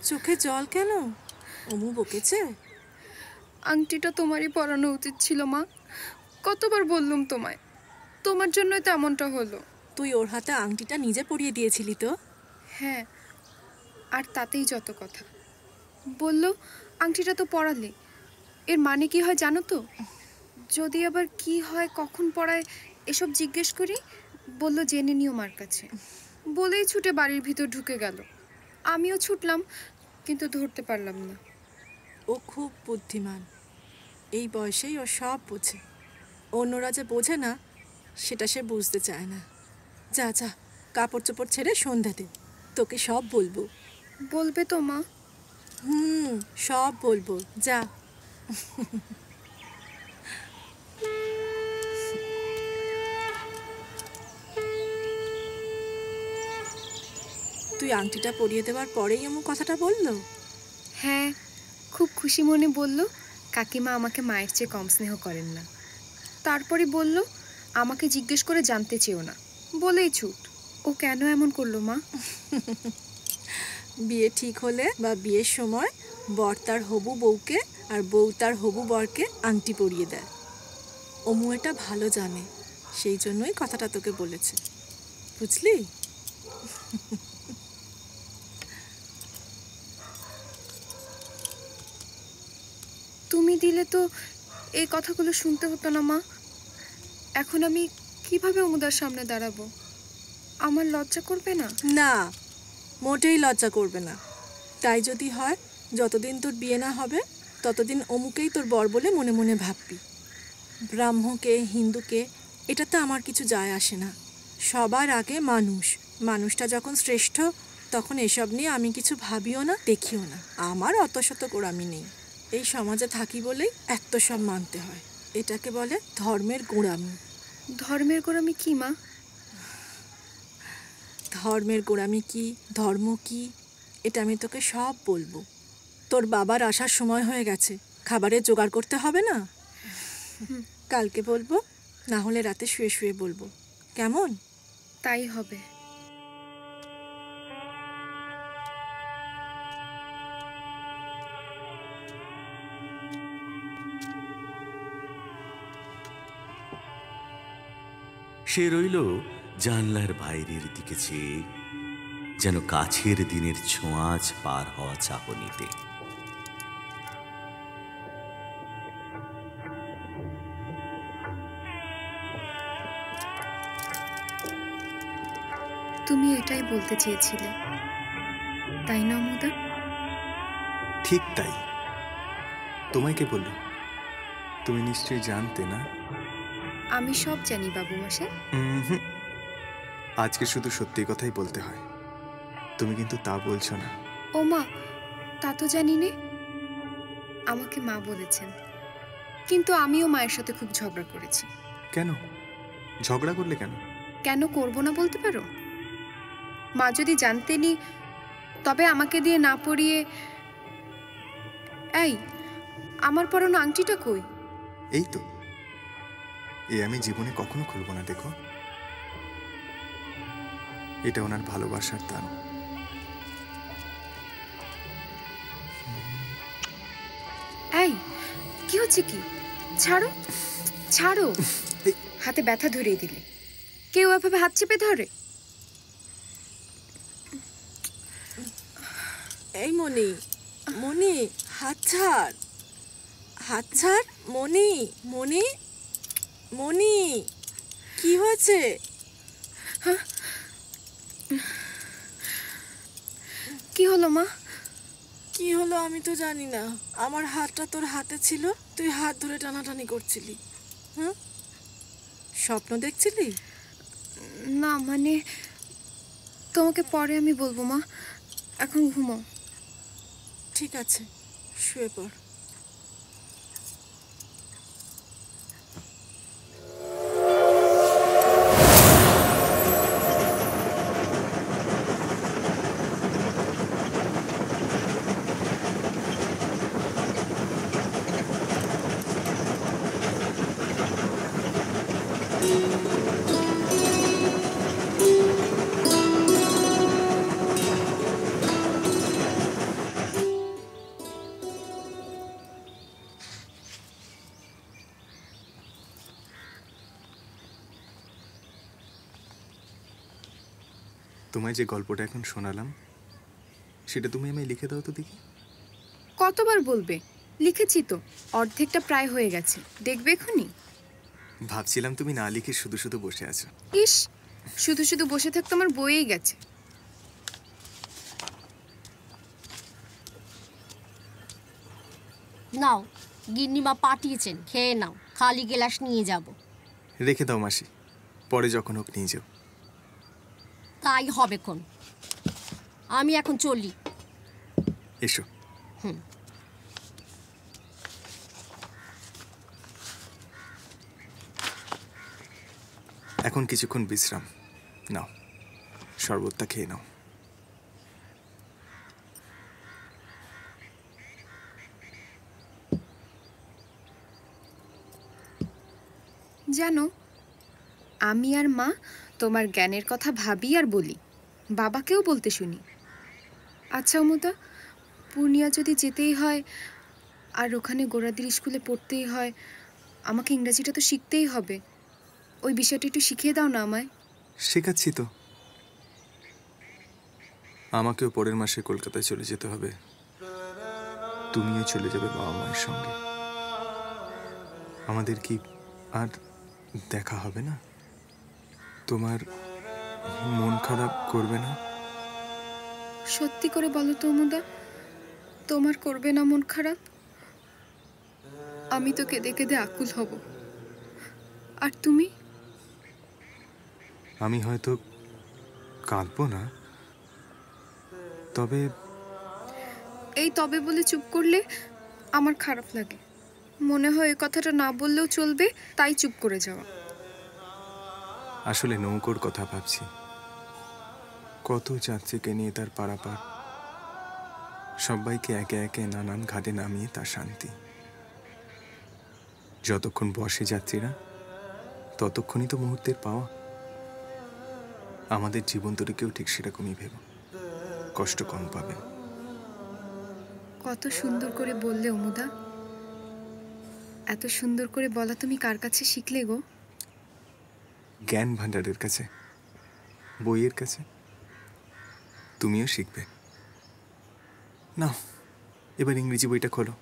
S5: চোখে জল কেন? অমু বকেছে?
S3: আংটিটা তোমারই পরানো উচিত ছিল মা। কতবার বললুম তোমায়, তোমার জন্যই তো এমনটা হলো।
S5: তুই ওর হাতে আংটিটা নিজে পরিয়ে দিয়েছিলি তো?
S3: হ্যাঁ, আর তাতেই যত কথা। বলল আংটিটা তো পরালে, এর মানে কি হয় জানো তো? যদি আবার কি হয়, কখন পড়ায় এসব জিজ্ঞেস করি, বলল জেনে নিও মার কাছে। বলেই ছুটে বাড়ির ভিতর ঢুকে গেল। আমিও ছুটলাম, কিন্তু ধরতে পারলাম না।
S5: ও খুব বুদ্ধিমান, এই বয়সেই ও সব বোঝে। অন্যরা যে বোঝে না সেটা সে বুঝতে চায় না। যা যা, কাপড় চোপড় ছেড়ে সন্ধ্যা দে, তোকে সব বলবো।
S3: বলবে তো মা?
S5: সব বলবো, যা। তুই আংটিটা পরিয়ে দেওয়ার পরেই এমন কথাটা বললো?
S3: হ্যাঁ, খুব খুশি মনে বলল কাকিমা আমাকে মায়ের চেয়ে কম স্নেহ করেন না। তারপরে বলল আমাকে জিজ্ঞেস করে জানতে চেও না, বলেই ছুট। ও কেন এমন করলো মা?
S5: বিয়ে ঠিক হলে বা বিয়ের সময় বর তার হবু বউকে আর বউ তার হবু বরকে আংটি পরিয়ে দেয়। অমু এটা ভালো জানে, সেই জন্যই কথাটা তোকে বলেছে, বুঝলি?
S3: তুমি দিলে তো এই কথাগুলো শুনতে হতো না মা। এখন আমি কিভাবে অমুদার সামনে দাঁড়াবো? আমার লজ্জা করবে না?
S5: না, মোটেই লজ্জা করবে না। তাই যদি হয়, যতদিন তোর বিয়ে না হবে ততদিন অমুকেই তোর বর বলে মনে মনে ভাববি। ব্রাহ্মকে হিন্দুকে এটাতে আমার কিছু যায় আসে না। সবার আগে মানুষ, মানুষটা যখন শ্রেষ্ঠ তখন এসব নিয়ে আমি কিছু ভাবিও না, দেখিও না। আমার অত শত গোড়ামি নেই, এই সমাজে থাকি বলেই এত সব মানতে হয়। এটাকে বলে ধর্মের গোড়ামি।
S3: ধর্মের গোড়ামি কি মা?
S5: ধর্মের গোড়ামি কি, ধর্ম কি, এটা আমি তোকে সব বলবো। তোর বাবার আসার সময় হয়ে গেছে, খাবারের জোগাড় করতে হবে না? কালকে বলবো, না হলে রাতে শুয়ে শুয়ে বলবো, কেমন?
S3: তাই হবে।
S4: সে রইল জানলার বাইরের দিকে চেয়ে, যেন কাছের দিনের ছোঁয়াচ পার হওয়া চাহনিতে।
S3: তুমি এটাই বলতে চেয়েছিলে, তাই না অমুদা?
S1: ঠিক তাই। তোমায় কে বললো? তুমি নিশ্চয়ই জানতে না?
S3: আমি সব জানি বাবু মশাই।
S1: আজকে শুধু সত্যি কথাই বলতে হয়, তুমি কিন্তু তা বলছো না।
S3: ও মা, তা তো জানি নে, আমাকে মা বলেছেন, কিন্তু আমিও মায়ের সাথে খুব ঝগড়া করেছি।
S1: কেন ঝগড়া করলে কেন?
S3: কেন করব না বলতে পারো? মা যদি জানতেনি তবে আমাকে দিয়ে না পরিয়ে। এই, আমার পরানো আংটিটা কই?
S1: এই তো, এ আমি জীবনে কখনো খুলবো না। দেখো, এটা ওনার ভালোবাসার দান।
S3: এই, কি হচ্ছে কি? ছাড়ো ছাড়ো, হাতে ব্যথা ধরিয়ে দিলে। কেউ এভাবে হাত চেপে ধরে?
S5: এই মনি, মনি হাত ছাড়, হাত ছাড় মনি, মনি, মনি কি হয়েছে?
S3: কি হলো মা?
S5: কি হলো আমি তো জানি না। আমার হাতটা তোর হাতে ছিল, তুই হাত ধরে টানাটানি করছিলি। হ্যাঁ, স্বপ্ন দেখছিলি?
S3: না মানে, তোমাকে পরে আমি বলবো মা, এখন ঘুমাও।
S5: ঠিক আছে, শুয়ে পড়।
S1: তোমায় যে গল্পটা এখন শোনালাম, সেটা তুমি আমায় লিখে দাও তো দেখি।
S3: কতবার বলবে? লিখেছি তো, অর্ধেকটা প্রায় হয়ে গেছে, দেখবে এখনই।
S1: ভাবছিলাম তুমি না লিখে শুধু শুধু বসে আছো।
S3: ইস, শুধু শুধু বসে থাকতে আমার বইয়েই গেছে।
S2: নাও, গিন্নিমা পাঠিয়েছেন, খেয়ে নাও। খালি গ্লাস নিয়ে যাব।
S1: রেখে দাও মাসি, পরে যখন হোক নিয়ে যাও।
S2: তাই হবে কোন। আমি এখন চলি।
S1: এসো। এখন কিছুক্ষণ বিশ্রাম নাও, শরবতটা খেয়ে নাও।
S3: জানো, আমি আর মা তোমার জ্ঞানের কথা ভাবি আর বলি, বাবাকেও বলতে শুনি। আচ্ছা অমুদা, পূর্ণিয়া যদি যেতেই হয় আর ওখানে গোড়াদির স্কুলে পড়তেই হয়, আমাকে ইংরাজিটা তো শিখতেই হবে। ওই বিষয়টা একটু শিখিয়ে দাও না আমায়।
S1: শেখাচ্ছি তো। আমাকেও পরের মাসে কলকাতায় চলে যেতে হবে। তুমিও চলে যাবে বাবা মায়ের সঙ্গে। আমাদের কি আর দেখা হবে না? তোমার মন খারাপ করবে না?
S3: সত্যি করে বলো তো অমুদা, তোমার করবে না মন খারাপ? আমি তো কেঁদে কেঁদে আকুল হব। আর তুমি?
S1: আমি হয়তো কাঁদবো না, তবে
S3: এই তবে বলে চুপ করলে আমার খারাপ লাগে। মনে হয় এই কথাটা না বললেও চলবে, তাই চুপ করে যাওয়া।
S1: আসলে নৌকোর কথা ভাবছি। কত যাত্রীকে নিয়ে তার পারাপার, সবাইকে একে একে নানান ঘাটে নামিয়ে তার শান্তি। যতক্ষণ বসে যাত্রীরা, ততক্ষণই তো মুহূর্তের পাওয়া। আমাদের জীবন তরিকেও ঠিক সেরকমই ভেব, কষ্ট কম পাবে।
S3: কত সুন্দর করে বললে অমুদা। এত সুন্দর করে বলা তুমি কার কাছে শিখলে গো?
S1: জ্ঞান ভাণ্ডারের কাছে, বইয়ের কাছে। তুমিও শিখবে। নাও, এবার ইংরেজি বইটা খোলো।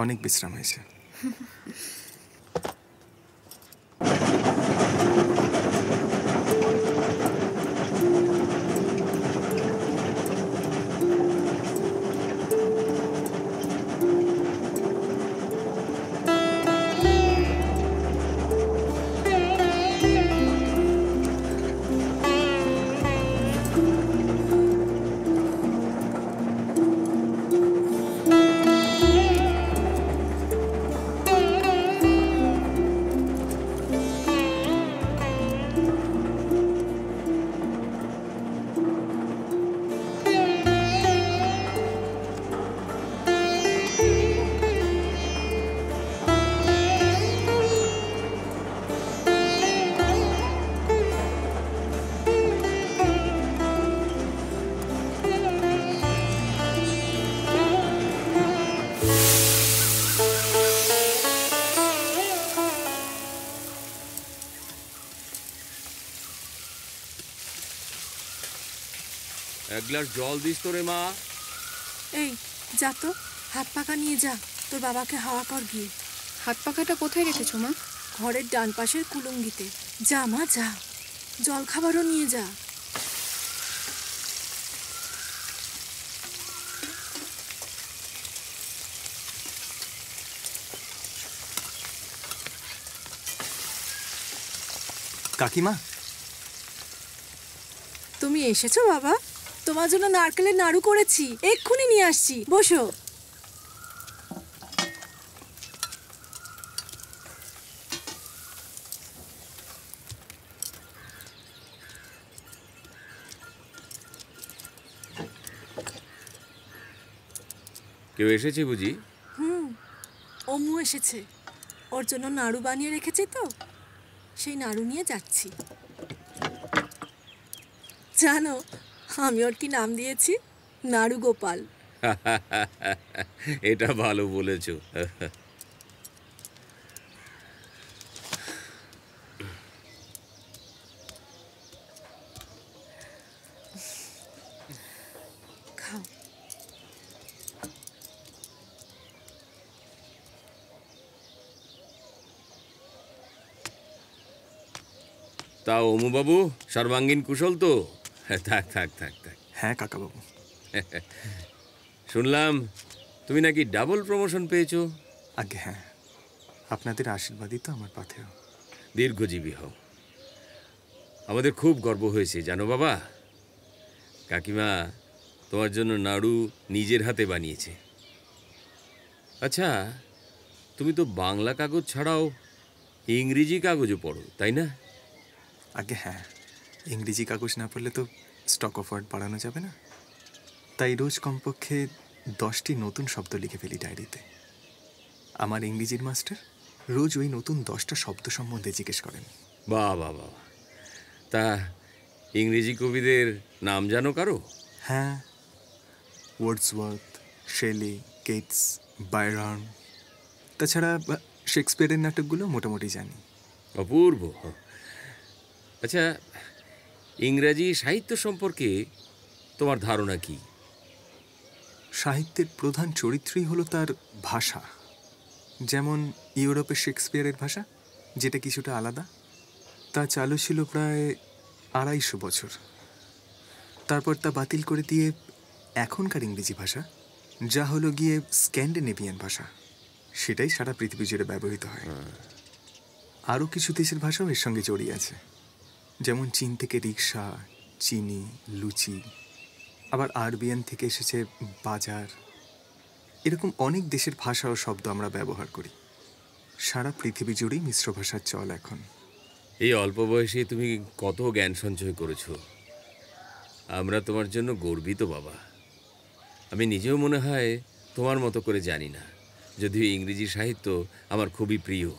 S1: অনেক বিশ্রাম হয়েছে।
S14: গ্লাস জল দিস তো রে মা।
S5: এই যা তো, হাত পাখা নিয়ে যা, তোর বাবাকে হাওয়া কর গিয়ে।
S3: হাত পাখাটা কোথায় রেখেছো মা?
S5: ঘরের ডান পাশের কুলুঙ্গিতে। যা মা যা, জল খাবারও নিয়ে যা।
S1: কাকিমা,
S5: তুমি এসেছো বাবা? তোমার জন্য নারকেলের নাড়ু করেছি, এক্ষুনি নিয়ে আসছি, বসো।
S14: কেউ এসেছে বুঝি?
S5: অমু এসেছে, ওর জন্য নাড়ু বানিয়ে রেখেছি তো, সেই নাড়ু নিয়ে যাচ্ছি। জানো আমি ওর কি নাম দিয়েছি? নাড়ু গোপাল।
S14: এটা ভালো বলেছ।
S5: খাও।
S14: তা অমু বাবু, সর্বাঙ্গীন কুশল তো? থাক থাক থাক থাক।
S1: হ্যাঁ কাকাবাবু।
S14: শুনলাম তুমি নাকি ডাবল প্রমোশন পেয়েছো।
S1: আগে হ্যাঁ, আপনাদের আশীর্বাদই তো আমার পাথেয়।
S14: দীর্ঘজীবী হও। আমাদের খুব গর্ব হয়েছে জানো বাবা। কাকিমা তোমার জন্য নাড়ু নিজের হাতে বানিয়েছে। আচ্ছা, তুমি তো বাংলা কাগজ ছাড়াও ইংরেজি কাগজও পড়ো, তাই না?
S1: আগে হ্যাঁ, ইংরেজি কাগজ না পড়লে তো স্টক অফ ওয়ার্ড বাড়ানো যাবে না। তাই রোজ কমপক্ষে 10টি নতুন শব্দ লিখে ফেলি ডায়েরিতে। আমার ইংরেজির মাস্টার রোজ ওই নতুন 10টা শব্দ সম্বন্ধে জিজ্ঞেস করেন।
S14: বাহ বাহ বাহ। তা ইংরেজি কবিদের নাম জানো কারো?
S1: হ্যাঁ, ওয়ার্ডসওয়ার্থ, শেলি, কেটস, বায়রন। তাছাড়া শেক্সপিয়ারের নাটকগুলো মোটামুটি জানি।
S14: অপূর্ব। আচ্ছা, ইংরাজি সাহিত্য সম্পর্কে তোমার ধারণা কি?
S1: সাহিত্যের প্রধান চরিত্রই হলো তার ভাষা। যেমন ইউরোপের শেক্সপিয়ারের ভাষা, যেটা কিছুটা আলাদা, তা চালু ছিল প্রায় 250 বছর। তারপর তা বাতিল করে দিয়ে এখনকার ইংরেজি ভাষা, যা হলো গিয়ে স্ক্যান্ডিনেভিয়ান ভাষা, সেটাই সারা পৃথিবী জুড়ে ব্যবহৃত হয়। আরও কিছু দেশের ভাষাও এর সঙ্গে জড়িয়ে আছে, যেমন চীন থেকে রিক্সা, চিনি, লুচি। আবার আরবিয়ান থেকে এসেছে বাজার। এরকম অনেক দেশের ভাষা ও শব্দ আমরা ব্যবহার করি। সারা পৃথিবী জুড়েই মিশ্র ভাষার চল এখন।
S14: এই অল্প বয়সে তুমি কত জ্ঞান সঞ্চয় করেছো। আমরা তোমার জন্য গর্বিত বাবা। আমি নিজেও মনে হয় তোমার মতো করে জানি না, যদিও ইংরেজি সাহিত্য আমার খুবই প্রিয়।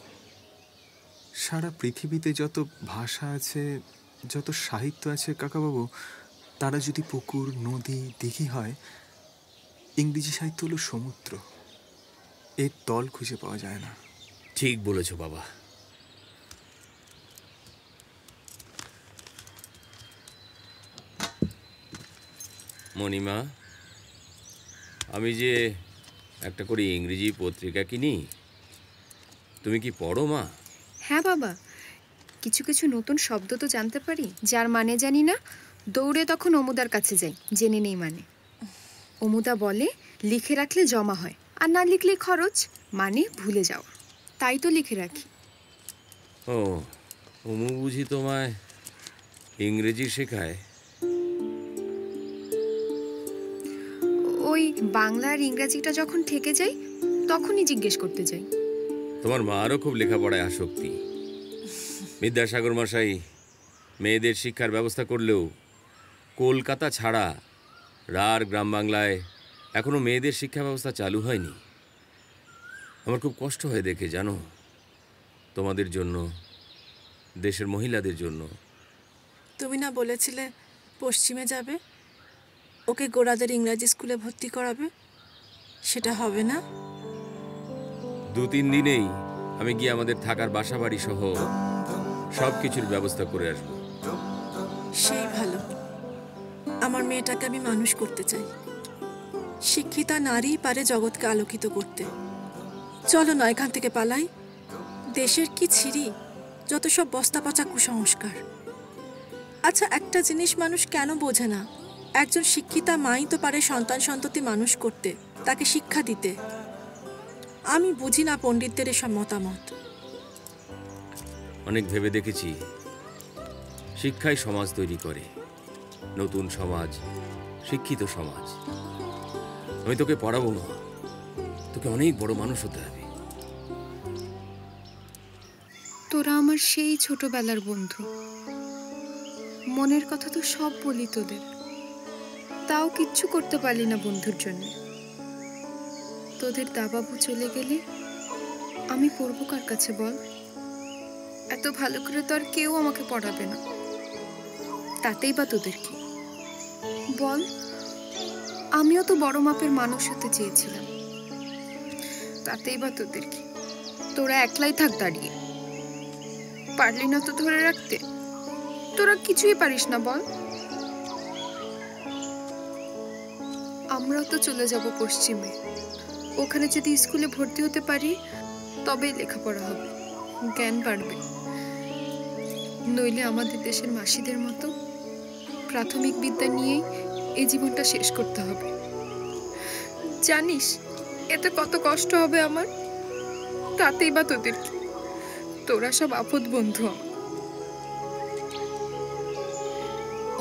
S1: সারা পৃথিবীতে যত ভাষা আছে, যত সাহিত্য আছে কাকাবাবু, তারা যদি পুকুর, নদী, দিঘি হয়, ইংরেজি সাহিত্য হলো সমুদ্র। এর তল খুঁজে পাওয়া যায় না।
S14: ঠিক বলেছ বাবা। মণিমা, আমি যে একটা করে ইংরেজি পত্রিকা কিনি, তুমি কি পড়ো মা?
S3: হ্যাঁ বাবা, কিছু কিছু নতুন শব্দ তো জানতে পারি, যার মানে জানি না। দৌড়ে তখন অমুদার কাছে যাই, জেনে নেই মানে। অমুদা বলে লিখে রাখলে জমা হয়, আর না লিখলে খরচ, মানে ভুলে যাওয়া। তাই তো লিখে রাখি।
S14: ও, অমু বুঝি তোমায় ইংরেজি শেখায়?
S3: ওই বাংলা আর ইংরাজিটা যখন ঠেকে যাই, তখনই জিজ্ঞেস করতে যাই।
S14: তোমার মারও খুব লেখাপড়ায় আসক্তি। বিদ্যাসাগর মশাই মেয়েদের শিক্ষার ব্যবস্থা করলেও কলকাতা ছাড়া রার গ্রাম বাংলায় এখনো মেয়েদের শিক্ষা ব্যবস্থা চালু হয়নি। আমার খুব কষ্ট হয় দেখে, জানো, তোমাদের জন্য, দেশের মহিলাদের জন্য।
S5: তুমি না বলেছিলে পশ্চিমে যাবে, ওকে গোড়াদের ইংরাজি স্কুলে ভর্তি করাবে? সেটা হবে না?
S14: 2-3 দিনেই আমি গিয়ে আমাদের থাকার বাসা বাড়ি সহ সব কিছুর ব্যবস্থা করে আসবো।
S5: সেই ভালো। আমার আমার মেয়েটাকে আমি মানুষ করতে চাই। শিক্ষিতা নারী পারে জগৎকে আলোকিত করতে। চলো না এখান থেকে পালাই। দেশের কি ছিরি, যত সব বস্তা পচা কুসংস্কার। আচ্ছা, একটা জিনিস মানুষ কেন বোঝে না, একজন শিক্ষিতা মাই তো পারে সন্তান সন্ততি মানুষ করতে, তাকে শিক্ষা দিতে। আমি বুঝি না পণ্ডিতদের এসব মতামত।
S14: অনেক ভেবে দেখেছি, শিক্ষাই সমাজ তৈরি করে, নতুন সমাজ, শিক্ষিত সমাজ। আমি তোকে পড়াবো না, তোকে অনেক বড় মানুষ হতে হবে।
S3: তোরা আমার সেই ছোটবেলার বন্ধু, মনের কথা তো সব বলি তোদের, তাও কিচ্ছু করতে পারলি না বন্ধুর জন্য। তোদের দাবাবু চলে গেলে আমি পড়বো কার কাছে বল? এত ভালো করে তো আর কেউ আমাকে পড়াবে না, তাতেই বা তোদের কি বল? আমিও তো বড় মাপের মানুষ হতে চেয়েছিলাম, তাতেই বা তোদের কি? তোরা একলাই থাক দাঁড়িয়ে, পারলি না তো ধরে রাখতে। তোরা কিছুই পারিস না বল। আমরাও তো চলে যাব পশ্চিমে, ওখানে যদি স্কুলে ভর্তি হতে পারি তবেই লেখাপড়া হবে, জ্ঞান বাড়বে। নইলে আমাদের দেশের মাসিদের মতো প্রাথমিক বিদ্যা নিয়েই এই জীবনটা শেষ করতে হবে। জানিস এতে কত কষ্ট হবে আমার, তাতেই বা তোদের কি? তোরা সব আপদ বন্ধু আমার।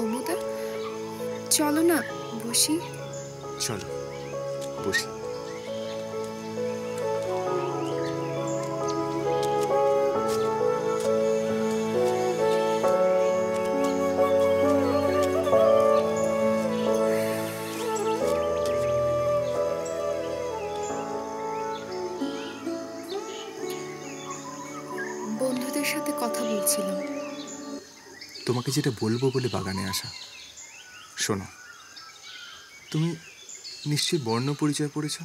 S3: অমুদা, চলো না বসি।
S1: চলো বসি।
S3: বন্ধুদের সাথে কথা বলছিলাম।
S1: তোমাকে যেটা বলবো বলে বাগানে আসা। শোনো, তুমি নিশ্চয়ই বর্ণ পরিচয় পড়েছ?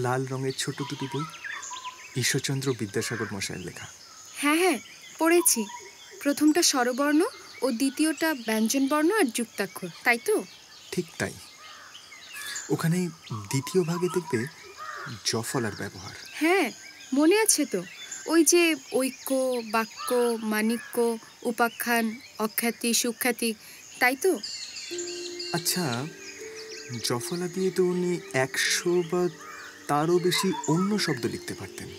S1: লাল রঙের ছোট দুটি বই, ঈশ্বরচন্দ্র বিদ্যাসাগর মশাইয়ের লেখা।
S3: হ্যাঁ হ্যাঁ পড়েছি। প্রথমটা স্বরবর্ণ ও দ্বিতীয়টা ব্যঞ্জনবর্ণ আর যুক্তাক্ষর, তাই তো?
S1: ঠিক তাই। ওখানে দ্বিতীয় ভাগে দেখবে জফলার ব্যবহার।
S3: হ্যাঁ মনে আছে তো, ওই যে ঐক্য, বাক্য, মাণিক্য, উপাখ্যান, অখ্যাতি, সুখ্যাতি, তাই তো?
S1: আচ্ছা, জফলা দিয়ে তো উনি 100 বা তারও বেশি অন্য শব্দ লিখতে পারতেন,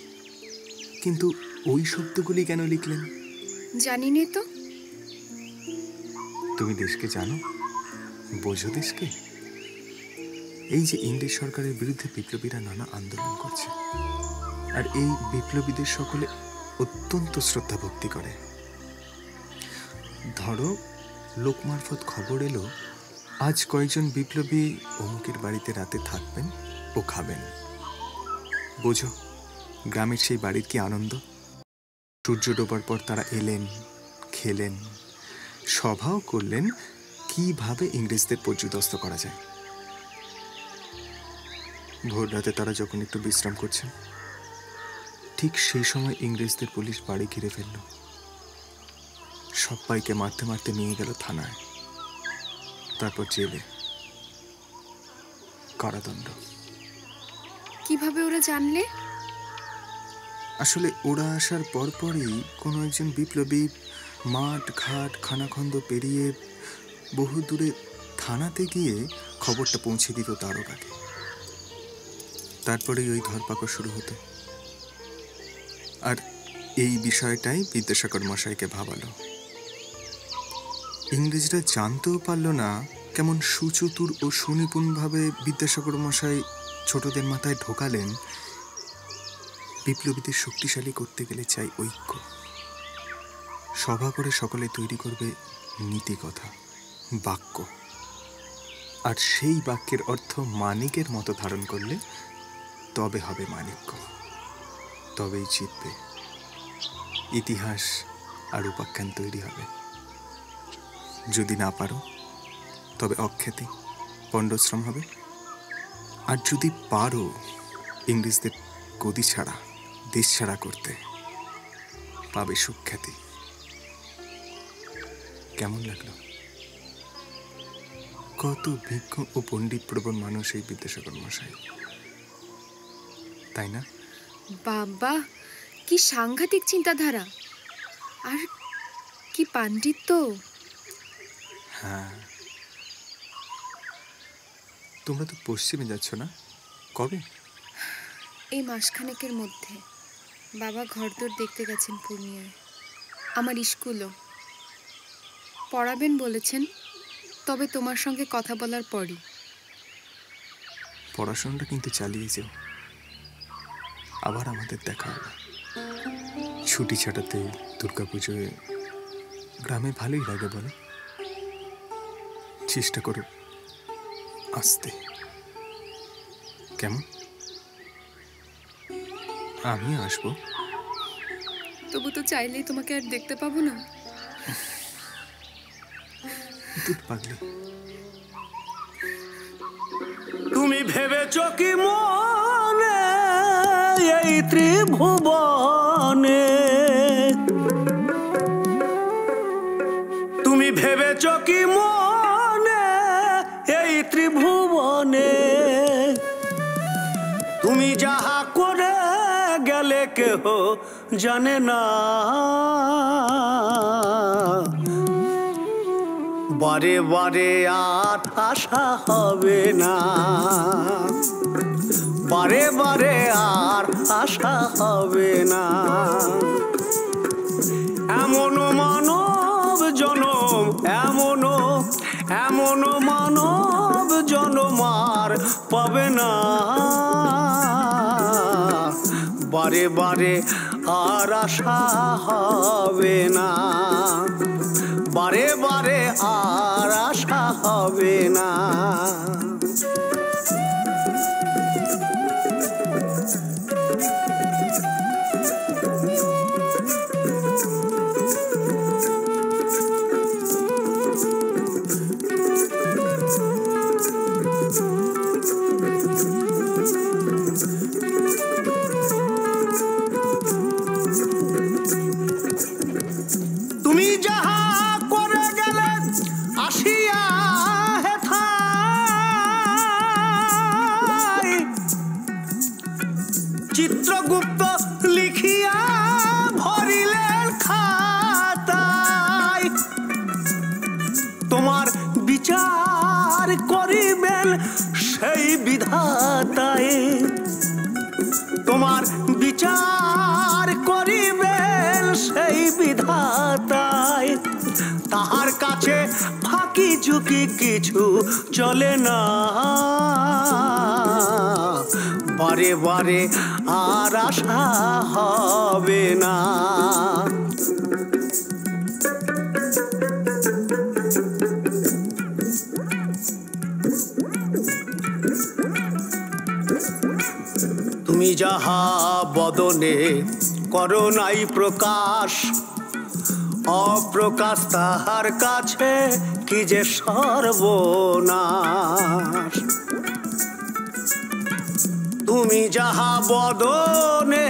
S1: কিন্তু ওই শব্দগুলি কেন লিখলেন?
S3: জানি নে তো।
S1: তুমি দেশকে জানো, বোঝো দেশকে? এই যে ইংরেজ সরকারের বিরুদ্ধে বিপ্লবীরা নানা আন্দোলন করছে, আর এই বিপ্লবীদের সকলে অত্যন্ত শ্রদ্ধা ভক্তি করে। ধরো লোক মারফত খবর এলো আজ কয়েকজন বিপ্লবী অমুকের বাড়িতে রাতে থাকবেন ও খাবেন। বোঝো গ্রামের সেই বাড়ির কি আনন্দ। সূর্য ডোবার পর তারা এলেন, খেলেন, সভাও করলেন কিভাবে ইংরেজদের পর্যুদস্ত করা যায়। ভোর রাতে তারা যখন একটু বিশ্রাম করছেন, ঠিক সেই সময় ইংরেজদের পুলিশ বাড়ি ঘিরে ফেলল, সবাইকে মারতে মারতে নিয়ে গেল থানায়, তারপর জেলে, কারাদণ্ড।
S3: কিভাবে ওরা জানলে?
S1: আসলে ওরা আসার পরপরই কোনো একজন বিপ্লবী মাঠ ঘাট খানাখন্দ পেরিয়ে বহু দূরে থানাতে গিয়ে খবরটা পৌঁছে দিত দারোগাকে। তারপরেই ওই ধরপাকড় শুরু হতো। আর এই বিষয়টাই বিদ্যাসাগর মশাইকে ভাবালো। ইংরেজরা জানতেও পারল না কেমন সুচতুর ও সুনিপুণভাবে বিদ্যাসাগর মশাই ছোটদের মাথায় ঢোকালেন, বিপ্লবীদের শক্তিশালী করতে গেলে চাই ঐক্য। সভা করে সকলে তৈরি করবে নীতিকথা, বাক্য, আর সেই বাক্যের অর্থ মানিকের মতো ধারণ করলে তবে হবে মানিক্য, তবেই জিতবে, ইতিহাস আর উপাখ্যান তৈরি হবে। যদি না পারো তবে অখ্যাতি, পণ্ডশ্রম হবে। আর যদি পারো ইংরেজদের গদি ছাড়া, দেশ ছাড়া করতে, পাবে সুখ্যাতি। কেমন লাগলো? কত বিজ্ঞ ও পণ্ডিত প্রবণ মানুষ এই বিদ্যাসাগর মশাই, তাই না?
S3: বাবা, কি সাংঘাতিক চিন্তাধারা আর কি পাণ্ডিত্য।
S1: হ্যাঁ, তোমরা তো পশ্চিমে যাচ্ছ না? কবে?
S3: এই মাসখানেকের মধ্যে। বাবা ঘরদোর দেখতে গেছেন পূর্ণিয়ায়। আমার স্কুলও পড়াবেন বলেছেন, তবে তোমার সঙ্গে কথা বলার পরই।
S1: পড়াশোনাটা কিন্তু চালিয়ে যাও, আবার আমাদের দেখা হবে। ছুটি ছাটাতে দুর্গাপুজোয় গ্রামে ভালোই লাগে বলো। চেষ্টা করো আসতে, কেমন? আমি আসবো।
S3: তবু তো চাইলেই তোমাকে আর দেখতে পাবো না।
S1: পাগলি,
S8: তুমি ভেবেছ কি মনে এই ত্রিভুবনে, তুমি ভেবেছ কি মনে এই ত্রিভুবনে, তুমি যাহা করে গেলে কেহ জানে না, বারে বারে আর আশা হবে না, বারে বারে আর আশা হবে না। এমন মানব জনম, এমন মানব জনম আর পাবে না, বারে বারে আর আশা হবে না, বারে বারে আর আশা হবে না। তুমি যাহা করে গেলে আসিয়া হেথায়, চিত্রগুপ্ত লিখিয়া ভরিলেন খাতায়, তোমার বিচার করিবেন সেই বিধাতায়, তোমার বিচার করিবেন সেই বিধাতায়, তাহার কাছে ফাঁকি ঝুঁকি কিছু চলে না, বারে বারে আর আশা হবে না। তুমি যাহা বদনে করো নাই প্রকাশ, অপ্রকাশ তাহার কাছে কি যে সর্বনাশ। তুমি যাহা বদনে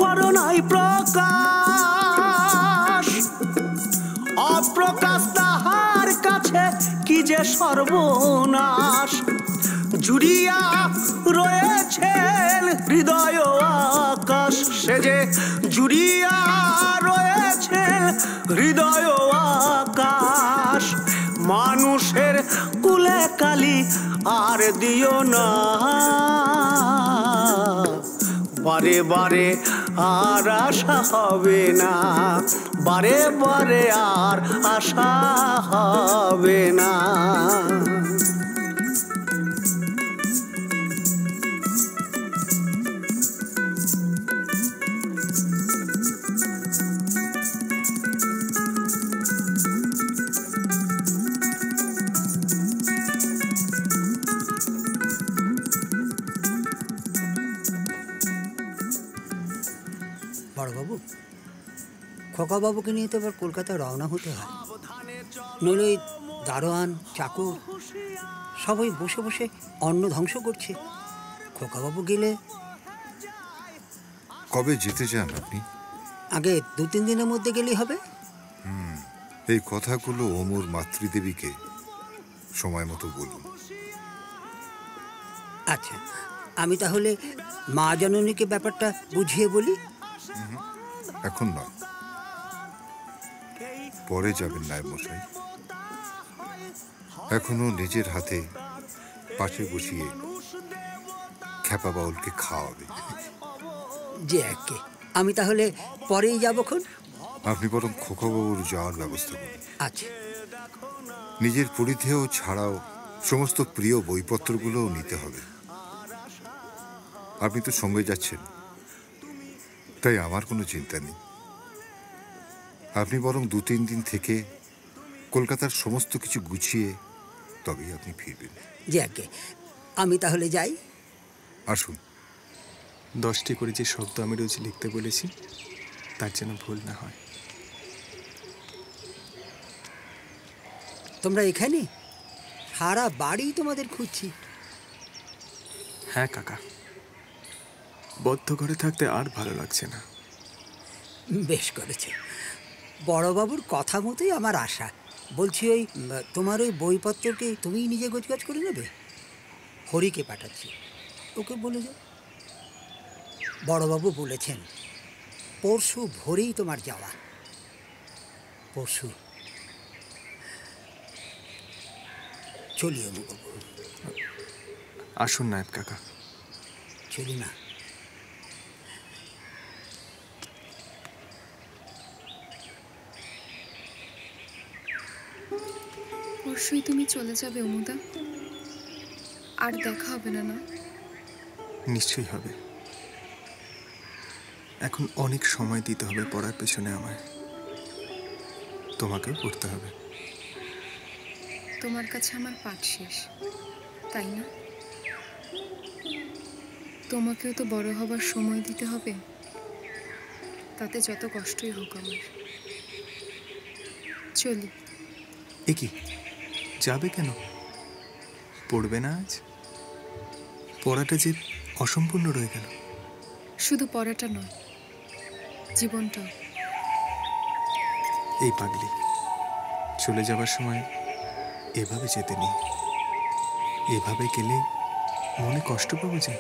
S8: করো নাই প্রকাশ, অপ্রকাশ তাহার কাছে কি যে সর্বনাশ। জুড়িয়া রয়েছেন হৃদয় আকাশ, সে যে জুড়িয়া রয়েছেন হৃদয় আকাশ। মানুষের কুলে কালি আর দিও না, বারে বারে আর আশা হবে না, বারে বারে আর আশা হবে না।
S17: বড়বাবু, খোকাবাবুকে নিয়ে তো এবার কলকাতায় রওনা হতে হয়, নইলে ওই দারোয়ান চাকর সবাই বসে বসে অন্ন ধ্বংস করছে। খোকাবাবু গেলে
S7: কবে যেতে চান আপনি?
S17: আগে 2-3 দিনের মধ্যে গেলেই হবে।
S7: এই কথাগুলো অমর মাতৃদেবীকে সময় মতো বলুন।
S17: আচ্ছা, আমি তাহলে মা জননীকে ব্যাপারটা বুঝিয়ে বলি।
S7: এখন নয়, পরে যাবেন নায়েব মশাই। এখনো নিজের হাতে পাশে বসিয়ে খ্যাপা বাউলকে খাওয়াবে।
S17: যে একে আমি তাহলে পরেই যাবখন।
S7: আপনি বরং খোকাবাবুর যাওয়ার ব্যবস্থা করুন।
S17: আচ্ছা।
S7: নিজের পরিধেয় ছাড়াও সমস্ত প্রিয় বইপত্রগুলোও নিতে হবে। আপনি তো সঙ্গে যাচ্ছেন, তাই আমার কোনো চিন্তা নেই। আপনি বরং 2-3 দিন থেকে কলকাতার সমস্ত কিছু গুছিয়ে তবেই আপনি ফিরবেন।
S17: যে একে আমি তাহলে যাই।
S7: আসুন।
S1: 10টি করে যে শব্দ আমি রোজ লিখতে বলেছি তার যেন ভুল না হয়।
S17: তোমরা এখানে? সারা বাড়ি তোমাদের খুঁজছি।
S1: হ্যাঁ কাকা, বদ্ধ ঘরে থাকতে আর ভালো লাগছে না।
S17: বেশ করেছে। বড়বাবুর কথা মতোই আমার আশা। বলছি ওই তোমার ওই বইপত্রকে তুমিই নিজে গোছগাছ করে নেবে? হরিকে পাঠাচ্ছি, ওকে বলে যাও। বড়বাবু বলেছেন পরশু ভোরেই তোমার যাওয়া। পরশু চলিও বাবু।
S1: আসুন নায়েব কাকা।
S17: চলি না?
S3: পরশুই তুমি চলে যাবে অমুদা? আর দেখা হবে না? না
S1: নিশ্চয়ই হবে। এখন অনেক সময় দিতে হবে পড়ার পেছনে আমায়। তোমাকেও পড়তে হবে।
S3: তোমার কাছে আমার পাঠ শেষ, তাই না? তোমাকেও তো বড় হবার সময় দিতে হবে, তাতে যত কষ্টই হোক আমার। চলি।
S1: এ কি, যাবে কেন? পড়বে না আজ? পড়াটা যে অসম্পূর্ণ রয়ে গেল।
S3: শুধু পড়াটা নয়, জীবনটাও।
S1: এই পাগলি চলে যাবার সময় এভাবে যেতে নেই। এভাবে গেলে মনে কষ্ট পাবো যে।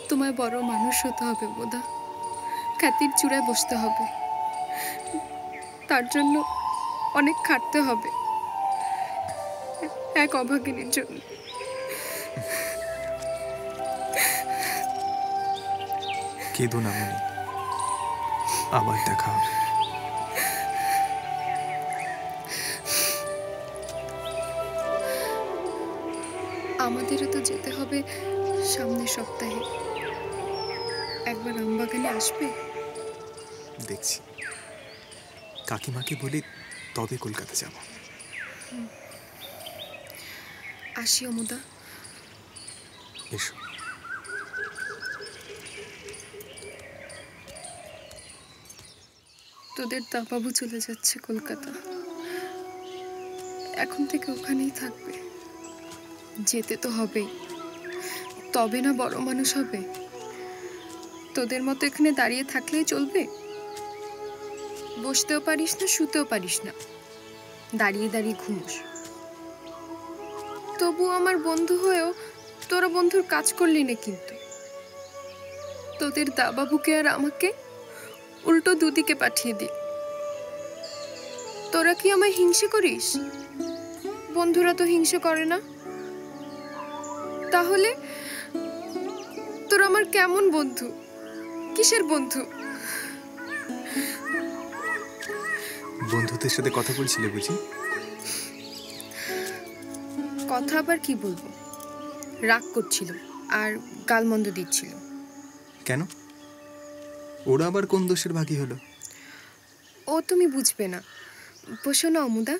S3: তোমায় বড় মানুষ হতে হবে বোধা, খ্যাতির চূড়ায় বসতে হবে, তার জন্য অনেক খাটতে হবে এক অভাগিনীর জন্য।
S1: কেঁদো না মনি, আবার দেখা হবে।
S3: আমাদেরও তো যেতে হবে সামনের সপ্তাহে। একবার আমবাগানে আসবে?
S1: দেখছি, কাকিমাকে বলি তবে কলকাতা যাব।
S3: আসি অমুদা।
S1: এসো।
S3: তোদের দাবাবু চলে যাচ্ছে কলকাতা। এখন থেকে ওখানেই থাকবে। যেতে তো হবেই, তবে না বড় মানুষ হবে। তোদের মতো এখানে দাঁড়িয়ে থাকলেই চলবে? বসতেও পারিস না, শুতেও পারিস না, দাঁড়িয়ে দাঁড়িয়ে ঘুমোস। তবু আমার বন্ধু হয়েও তোরা বন্ধুর কাজ করলি না, কিন্তু তোদের দাবাবুকে আর আমাকে উল্টো দুদিকে পাঠিয়ে দি। তোরা কি আমায় হিংসে করিস? বন্ধুরা তো হিংসে করে না। তাহলে তোরা আমার কেমন বন্ধু? কিসের বন্ধু?
S1: বন্ধুদের সাথে কথা বলছিলে বুঝি?
S3: কথা আবার কি বলবো, রাগ করছিল আর গালমন্দ দিচ্ছিল।
S1: কেন? ওরা আবার কোন দোষের ভাগী হলো?
S3: ও তুমি বুঝবে না। বসো না অমুদা।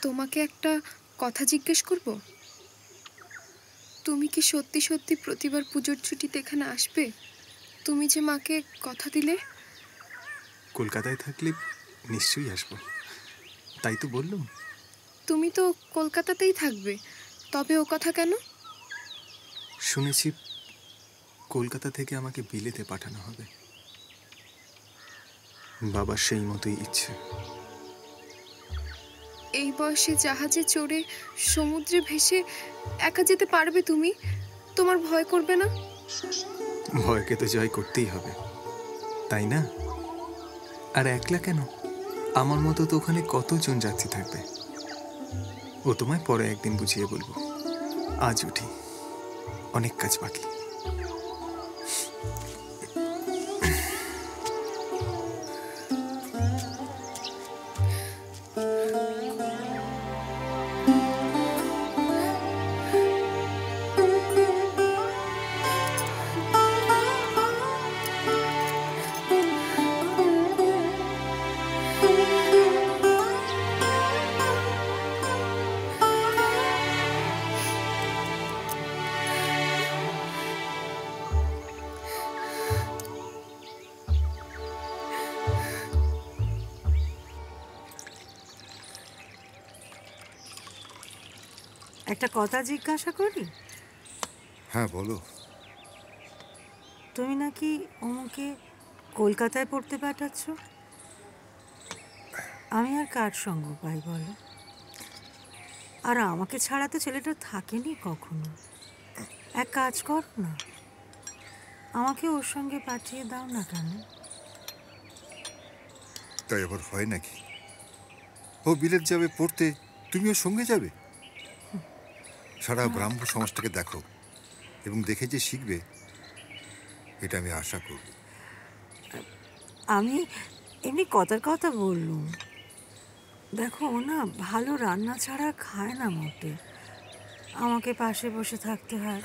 S3: তোমাকে একটা কথা জিজ্ঞেস করব? তুমি কি সত্যি সত্যি প্রতিবার পুজোর ছুটিতে এখানে আসবে? তুমি যে মাকে কথা দিলে।
S1: কলকাতায় থাকলে নিশ্চয়ই আসবো, তাই তো বললাম।
S3: তুমি তো কলকাতাতেই থাকবে, তবে ও কথা কেন?
S1: শুনেছি কলকাতা থেকে আমাকে বিলেতে পাঠানো হবে। বাবার সেই মতোই ইচ্ছে।
S3: এই বয়সে জাহাজে চড়ে সমুদ্রে ভেসে একা যেতে পারবে তুমি? তোমার ভয় করবে না?
S1: ভয়কে তো জয় করতেই হবে, তাই না? আর একলা কেন, আমার মতো তো ওখানে কতজন যাত্রী থাকবে। ও তোমায় পরে একদিন বুঝিয়ে বলবো। আজ উঠি, অনেক কাজ বাকি।
S6: একটা কথা জিজ্ঞাসা করি?
S7: হ্যাঁ বলো।
S6: তুমি নাকি ওমকে কলকাতায় পড়তে পাঠাচ্ছ? আমি আর কার সঙ্গ পাই বলো? আর আমাকে ছাড়া তো ছেলেটা থাকেনি কখনো। এক কাজ কর না, আমাকে ওর সঙ্গে পাঠিয়ে দাও না কেন?
S7: তাই আবার হয় নাকি? ও বিলেত যাবে পড়তে, তুমিও সঙ্গে যাবে? সারা ব্রাহ্ম সমাজটাকে দেখো এবং দেখে যে শিখবে, এটা আমি আশা করব।
S6: আমি এমনি কথার কথা বললুম। দেখো ও না ভালো রান্না ছাড়া খায় না মোটে। আমাকে পাশে বসে থাকতে হয়,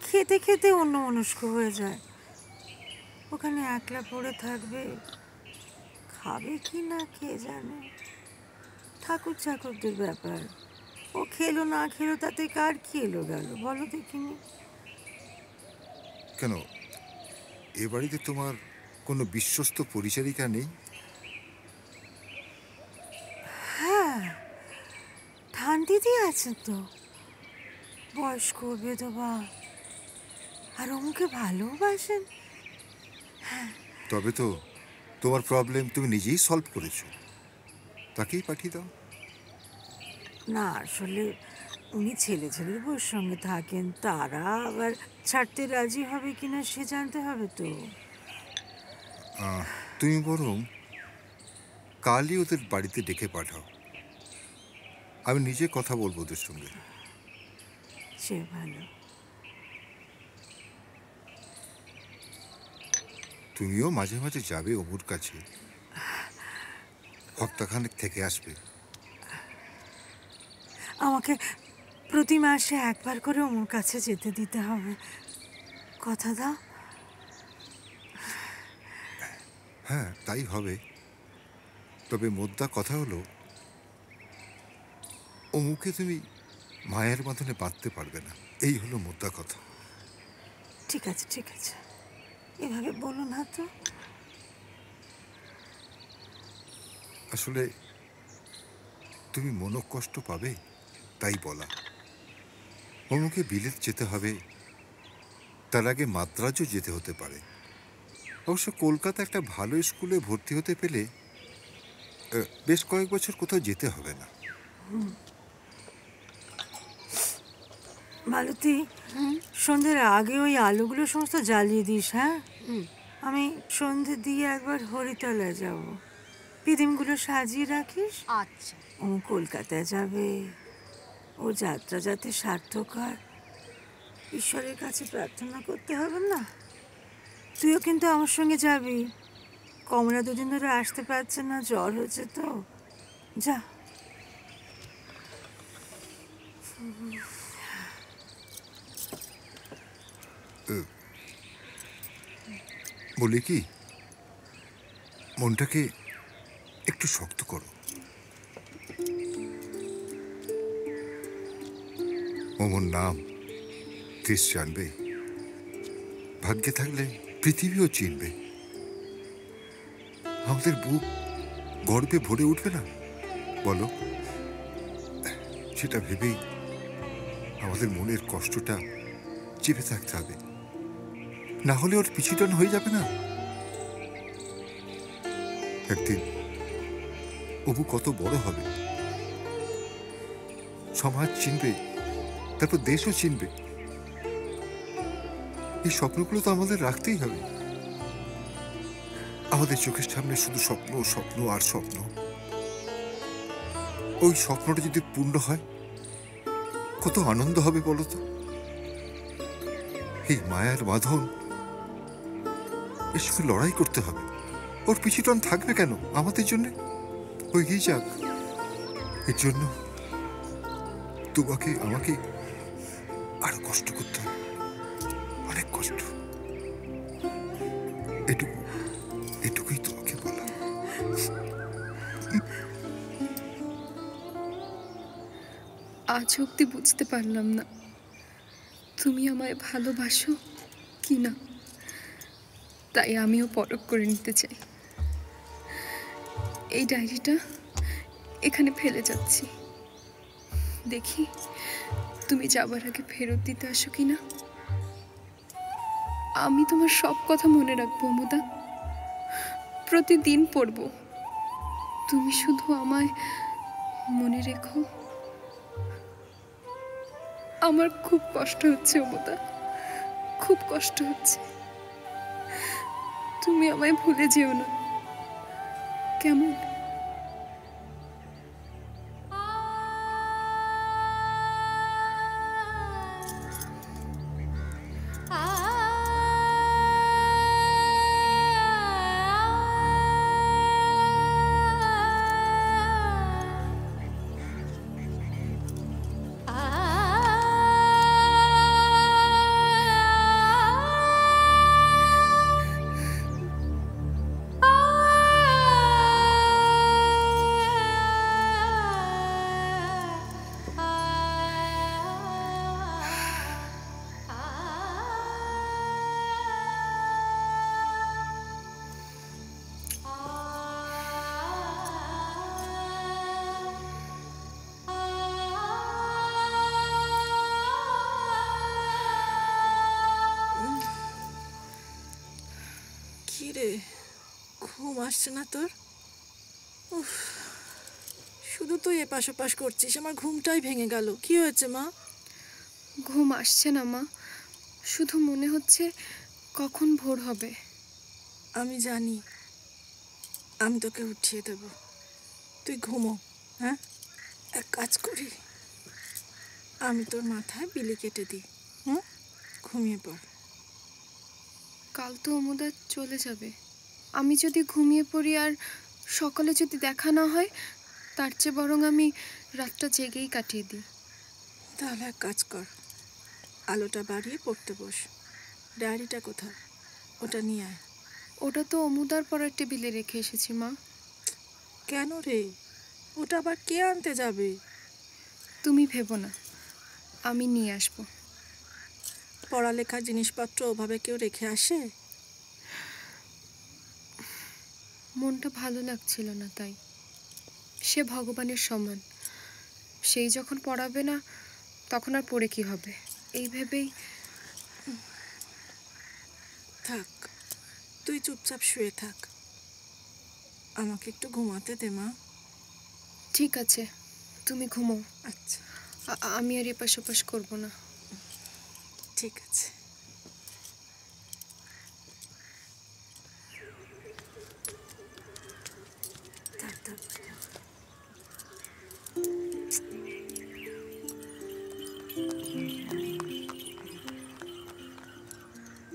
S6: খেতে খেতে অন্যমনস্ক হয়ে যায়। ওখানে একলা পড়ে থাকবে, খাবে কি না কে জানে। ঠাকুর ঠাকুরদের ব্যাপার, ও খেলো না খেলো তাতে কার কি এলো গেল বলো দেখিনি?
S7: কেন, এ বাড়িতে তোমার কোনো বিশ্বস্ত পরিচারিকা নেই?
S6: হ্যাঁ, ঠান দিদি আছেন তো, বয়স্ক বেধবা, আর ওমকে ভালোবাসেন।
S7: তবে তো তোমার প্রবলেম তুমি নিজেই সলভ করেছো, তাকেই পাঠিয়ে দাও।
S6: না আসলে উনি ছেলে ছেলের বউর সঙ্গে থাকেন, তারা আবার ছাড়তে রাজি হবে কিনা সে জানতে হবে তো।
S7: তুমি বরং কালই ওদের বাড়িতে ডেকে পাঠাও, আমি নিজে কথা বলবো ওদের সঙ্গে।
S6: সে ভালো।
S7: তুমিও মাঝে মাঝে যাবে অমুর কাছে, সপ্তাহখানেক থেকে আসবে।
S6: আমাকে প্রতি মাসে একবার করে ওমর কাছে যেতে দিতে হবে, কথা দাও।
S7: হ্যাঁ তাই হবে, তবে মোদ্দা কথা হলো অমুকে তুমি মায়ের বাঁধনে বাঁধতে পারবে না, এই হলো মোদ্দা কথা।
S6: ঠিক আছে ঠিক আছে, এভাবে বলো না তো।
S7: আসলে তুমি মনোকষ্ট পাবে তাই বলা। অমুকে বিলেত যেতে হবে, তার আগে মাদ্রাজও যেতে হতে পারে। অবশ্য কলকাতা একটা ভালো স্কুলে ভর্তি হতে পেলে বেশ কয়েক বছর কোথাও যেতে হবে না।
S6: মালতী, সন্ধ্যের আগে ওই আলুগুলো সমস্ত জ্বালিয়ে দিস। হ্যাঁ, আমি সন্ধে দিয়ে একবার হরিতলায় যাব, পিদিমগুলো সাজিয়ে রাখিস।
S2: আচ্ছা।
S6: ও কলকাতায় যাবে, ও যাত্রা যাতে সার্থক হয় ঈশ্বরের কাছে প্রার্থনা করতে হবে না? তুইও কিন্তু আমার সঙ্গে যাবি। কমলা দুদিন ধরে আসতে পারছে না, জ্বর হচ্ছে তো। যা।
S7: বলি কি, মনটাকে একটু শক্ত করো। ওমর নাম দেশ জানবে, ভাগ্যে থাকলে পৃথিবীও চিনবে। আমাদের বুক গর্বে ভরে উঠবে না বলো? সেটা ভেবেই আমাদের মনের কষ্টটা চেপে থাকতে হবে। না হলে ওর পিছুটান হয়ে যাবে না। একদিন অপু কত বড় হবে, সমাজ চিনবে, তারপর দেশও চিনবে। এই স্বপ্নগুলো তো আমাদের রাখতেই হবে। আমাদের চোখের সামনে শুধু স্বপ্ন স্বপ্ন আর স্বপ্ন। ওই স্বপ্নটা যদি পূর্ণ হয় কত আনন্দ হবে বলতো। এই মায়ার বাঁধন, এর সঙ্গে লড়াই করতে হবে। ওর পিছুটান থাকবে কেন আমাদের জন্য? ওই গিয়ে যাক। এর জন্য তোমাকে আমাকে আরো কষ্ট করতে হবে, অনেক কষ্ট। এটুকুই তোমাকে বলা।
S3: আজ অব্দি বুঝতে পারলাম না তুমি আমায় ভালোবাসো কি না, তাই আমিও পরখ করে নিতে চাই। এই ডায়েরিটা এখানে ফেলে যাচ্ছি, দেখি তুমি যাবার আগে ফেরত দিতে আসো কি না। আমি তোমার সব কথা মনে রাখবো মুদা, প্রতিদিন পড়ব। তুমি শুধু আমায় মনে রেখো। আমার খুব কষ্ট হচ্ছে মুদা, খুব কষ্ট হচ্ছে। তুমি আমায় ভুলে যেও না, কেমন?
S5: রে, ঘুম আসছে না তোর? উফ, শুধু তুই এপাশ ওপাশ করছিস, আমার ঘুমটাই ভেঙে গেল। কি হয়েছে মা?
S3: ঘুম আসছে না মা, শুধু মনে হচ্ছে কখন ভোর হবে।
S5: আমি জানি, আমি তোকে উঠিয়ে দেব, তুই ঘুমো। হ্যাঁ, এক কাজ করি, আমি তোর মাথায় বিলি কেটে দিই। ঘুমিয়ে পড়।
S3: কাল তো অমুদা চলে যাবে, আমি যদি ঘুমিয়ে পড়ি আর সকালে যদি দেখা না হয়, তার চেয়ে বরং আমি রাতটা জেগেই কাটিয়ে দিই।
S5: তাহলে এক কাজ কর, আলোটা বাড়িয়ে পড়তে বস। ডায়েরিটা কোথায়? ওটা নিয়ে আয়।
S3: ওটা তো অমুদার পড়ার টেবিলে রেখে এসেছি মা।
S5: কেন রে, ওটা আবার কে আনতে যাবে?
S3: তুমি ভেবো না, আমি নিয়ে আসবো।
S5: পড়ালেখার জিনিসপত্র ওভাবে কেউ রেখে আসে?
S3: মনটা ভালো লাগছিল না, তাই। সে ভগবানের সমান, সেই যখন পড়াবে না তখন আর পড়ে কি হবে, এই ভেবেই।
S5: থাক, তুই চুপচাপ শুয়ে থাক, আমাকে একটু ঘুমাতে দে মা।
S3: ঠিক আছে, তুমি ঘুমো।
S5: আচ্ছা,
S3: আমি আর এপাশ ওপাশ করবো না।
S5: ঠিক আছে।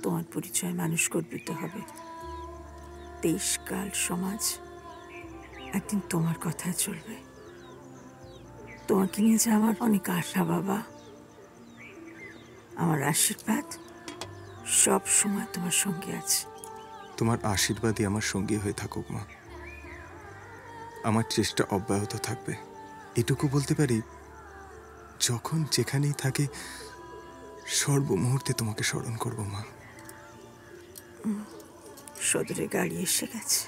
S6: তোমার পরিচয় মানুষ গর্বিত হবে। দেশ, কাল, সমাজ একদিন তোমার কথায় চলবে। তোমাকে নিয়ে যে আমার অনেক আশা বাবা, আমার আশীর্বাদ সব সময় তোমার সঙ্গে আছে।
S1: তোমার আশীর্বাদই আমার সঙ্গী হয়ে থাকুক মা, আমার চেষ্টা অব্যাহত থাকবে। এটুকু বলতে পারি, যখন যেখানেই থাকে সর্বমুহূর্তে তোমাকে স্মরণ করব মা।
S6: সদরে গাড়ি এসে গেছে।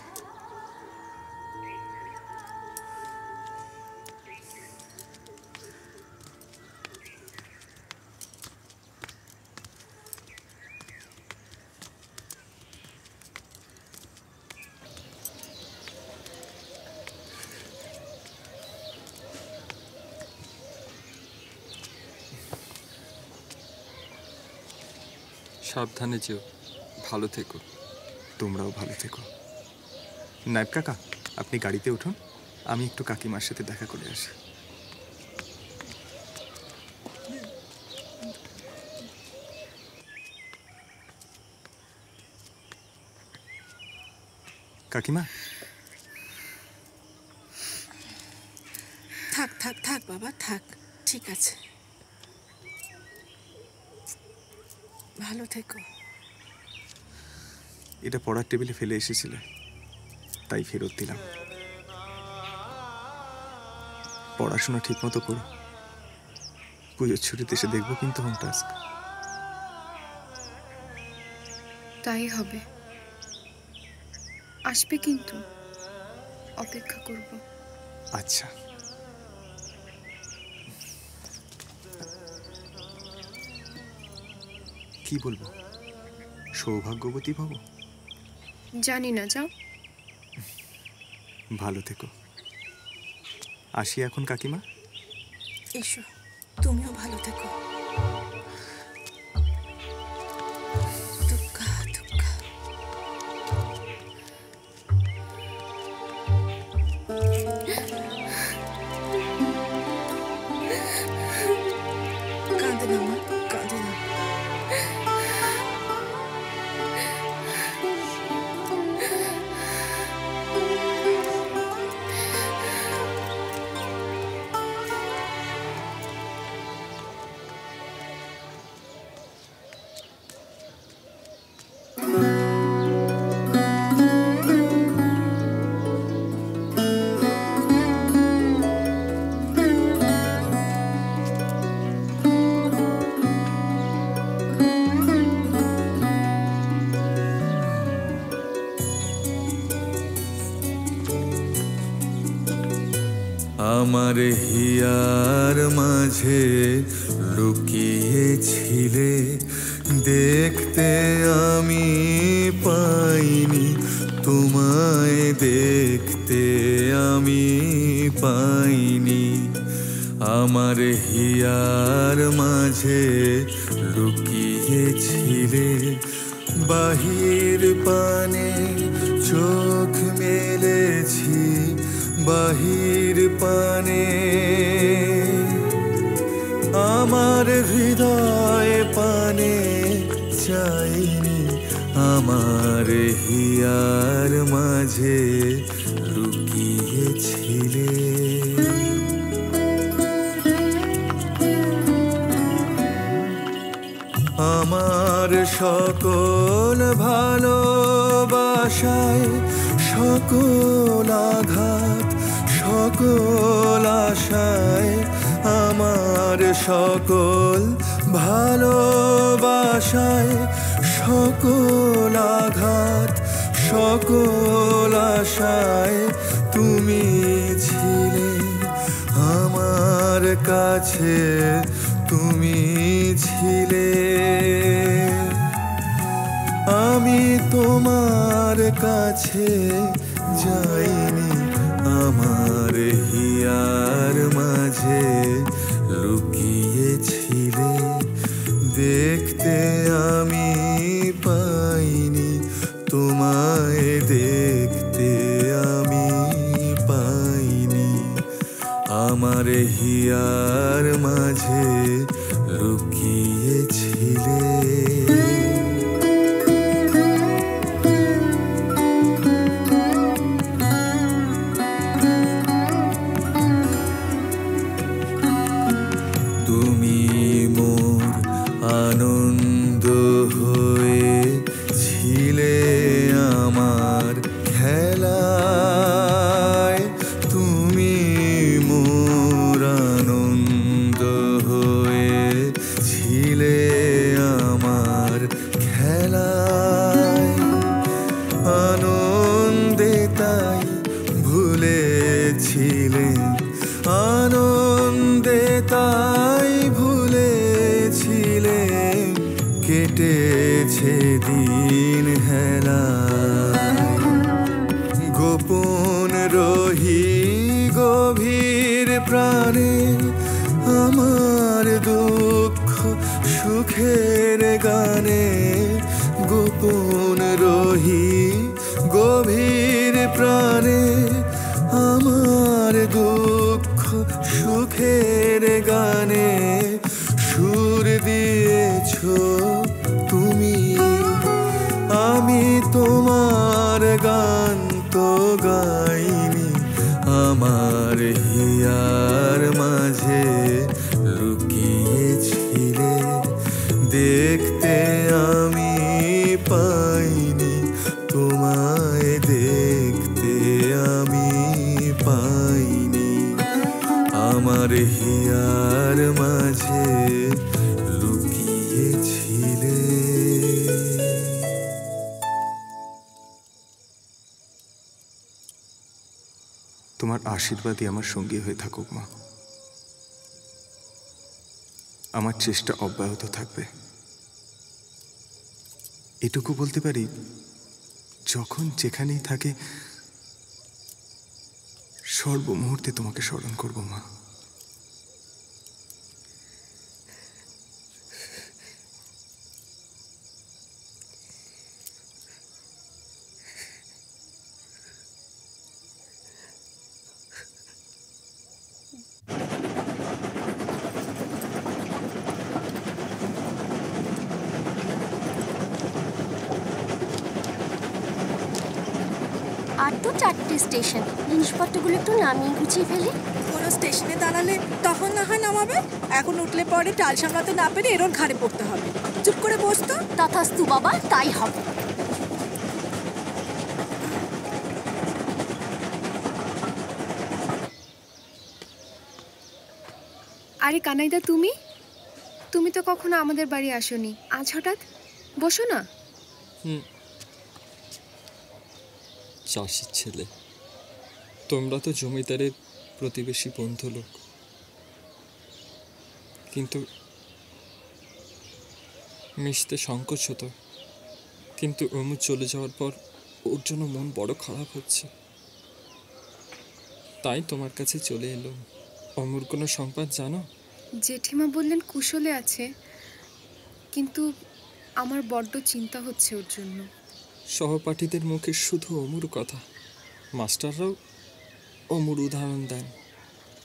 S20: সাবধানে যেও, ভালো থেকো।
S1: তোমরাও ভালো থেকো। নায়েব কাকা, আপনি গাড়িতে উঠুন, আমি একটু কাকিমার সাথে দেখা করে আসি। কাকিমা,
S6: থাক থাক থাক বাবা, থাক, ঠিক আছে, ভালো থেকো।
S1: এটা পড়ার টেবিলে ফেলে এসেছিলে, তাই ফেরত দিলাম। পড়াশোনা ঠিক মতো করো, পুজোর ছুটিতে এসে দেখবো কিন্তু হোম টাস্ক।
S3: তাই হবে, আসবে কিন্তু, অপেক্ষা করব।
S1: আচ্ছা। কি বলবো, সৌভাগ্যবতী ভব?
S3: জানি না, যাও।
S1: ভালো থেকো। আসি এখন কাকিমা।
S6: এসো, তুমিও ভালো থেকো। দুঃখা দুঃখা। কাঁদে না মা, কাঁদে না।
S19: আমার হিয়ার মাঝে লুকিয়েছিলে, দেখতে আমি পাইনি তোমায়, দেখতে আমি পাইনি। আমার হিয়ার মাঝে লুকিয়েছিলে, বাহির পানে চোখ মেলেছি, বাহির পানে আমার হৃদয় পানে চাইনি। আমার হিয়ার মাঝে লুকিয়েছিলে। আমার সকল ভালোবাসায় সকল আঘাত, সকল আশায়, আমার সকল ভালোবাসায় সকল আঘাত, সকল আশায় তুমি ছিলে আমার কাছে, তুমি ছিলে। আমি তোমার কাছে যাইনি, আমার হিয়ার মাঝে লুকিয়েছিলে, দেখতে আমি পাইনি তোমায়, দেখতে আমি পাইনি। আমার হিয়ার মাঝে লুকিয়েছিলে। তুমি মোর আনন্দ হয়ে ছিলে আমার খেলায়, তুমি মোর আনন্দ হয়ে ছিলে আমার খেলায়। আনন্দে তাই ভুলেছিলে, আনন্দে তাই ভুলেছিলে, কেটেছে দিন হেলায়। গোপন রহি গভীর প্রাণে আমার দুঃখ সুখের গানে গোপন রহি গভীর প্রাণে আমার দুঃখ সুখের গানে সুর দিয়েছ তুমি। আমি তোমার গান তো গাইনি, আমার হিয়ার মাঝে লুকিয়েছিলে, দেখতে আমি পাইনি তোমায়, দেখতে আমি পাইনি, আমার হিয়ার মাঝে লুকিয়েছিলে।
S1: তোমার আশীর্বাদই আমার সঙ্গী হয়ে থাকুক মা। আমার চেষ্টা অব্যাহত থাকবে। এটুকু বলতে পারি, যখন যেখানেই থাকে সর্বমুহূর্তে তোমাকে স্মরণ করব মা।
S2: আর তো 4টে স্টেশন, জিনিসপত্রগুলো একটু নামিয়ে গুছিয়ে ফেলি।
S5: কোনো স্টেশনে দাঁড়ালে তখন না হয় নামাবে, এখন উঠলে পরে টাল সামলাতে না পেরে এরোর ঘাড়ে পড়তে হবে। চুপ করে বসতো।
S2: তথাস্তু বাবা, তাই হবে।
S3: আরে কানাইদা, তুমি তুমি তো কখনো আমাদের বাড়ি আসোনি, আজ হঠাৎ? বসো না।
S21: চাষির ছেলে, তোমরা তো জমিদারের প্রতিবেশী বন্ধু লোক, কিন্তু মিশতে সংকোচ হতো। কিন্তু অমু চলে যাওয়ার পর ওর জন্য মন বড় খারাপ হচ্ছে, তাই তোমার কাছে চলে এলাম। অমুর কোনো সংবাদ জানো?
S3: জেঠিমা বললেন কুশলে আছে, কিন্তু আমার বড্ড চিন্তা হচ্ছে ওর জন্য।
S21: সহপাঠীদের মুখে শুধু অমুর কথা, মাস্টাররাও অমুর উদাহরণ দেন।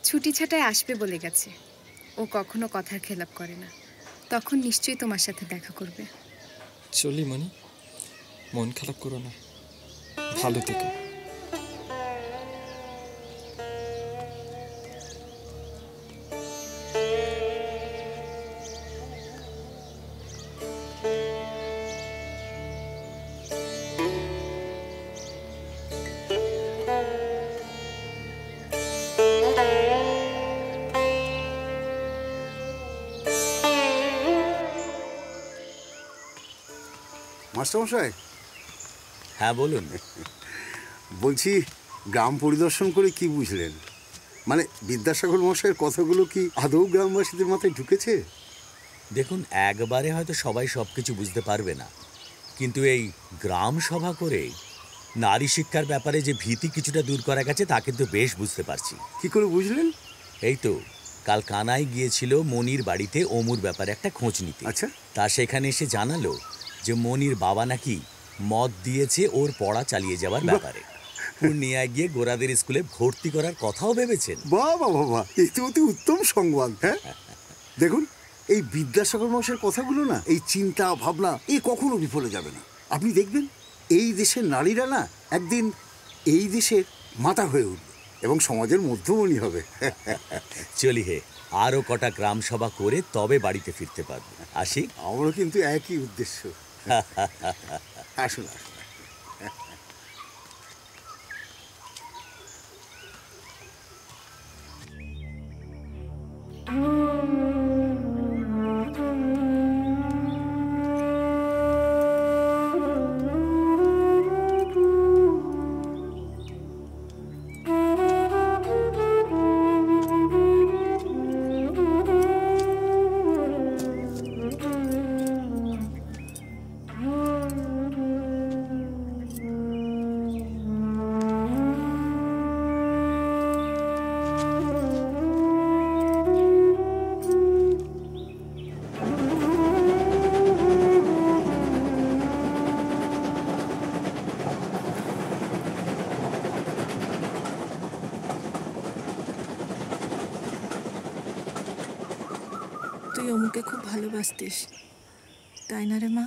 S3: ছুটি ছাটায় আসবে বলে গেছে, ও কখনো কথার খেলাপ করে না। তখন নিশ্চয়ই তোমার সাথে দেখা করবে।
S21: চলি মনি, মন খারাপ করো না, ভালো থেকো।
S16: মাস্টারমশাই।
S4: হ্যাঁ বলুন।
S16: বলছি, গ্রাম পরিদর্শন করে কি বুঝলেন? মানে বিদ্যাসাগর মশাইয়ের কথাগুলো কি আদৌ গ্রামবাসীদের মাথায় ঢুকেছে?
S4: দেখুন, একবারে হয়তো সবাই সব কিছু বুঝতে পারবে না, কিন্তু এই গ্রাম সভা করে নারী শিক্ষার ব্যাপারে যে ভীতি কিছুটা দূর করা গেছে তা কিন্তু বেশ বুঝতে পারছি।
S16: কি করে বুঝলেন?
S4: এই তো কাল কানাই গিয়েছিল মনির বাড়িতে অমুর ব্যাপারে একটা খোঁজ নিতে।
S16: আচ্ছা।
S4: তা সেখানে এসে জানালো যে মনির বাবা নাকি মত দিয়েছে ওর পড়া চালিয়ে যাওয়ার ব্যাপারে। পূর্ণিয়ায় গিয়ে গোরাদের স্কুলে ভর্তি করার কথাও ভেবেছেন।
S16: বাহ বাহ বাহ, এই তো অতি উত্তম সংবাদ। হ্যাঁ দেখুন, এই বিদ্যাসাগর মশাইয়ের কথাগুলো না, এই চিন্তা ভাবনা এ কখনো বিফলে যাবে না। আপনি দেখবেন এই দেশের নারীরা না একদিন এই দেশের মাতা হয়ে উঠবে এবং সমাজের মধ্যমণি হবে।
S4: চলি হে, আরও কটা গ্রাম সভা করে তবে বাড়িতে ফিরতে পারবো। আসি।
S16: আমারও কিন্তু একই উদ্দেশ্য। আসুন আসুন।
S6: অমুকে খুব ভালোবাসতিস, তাই না রে মা?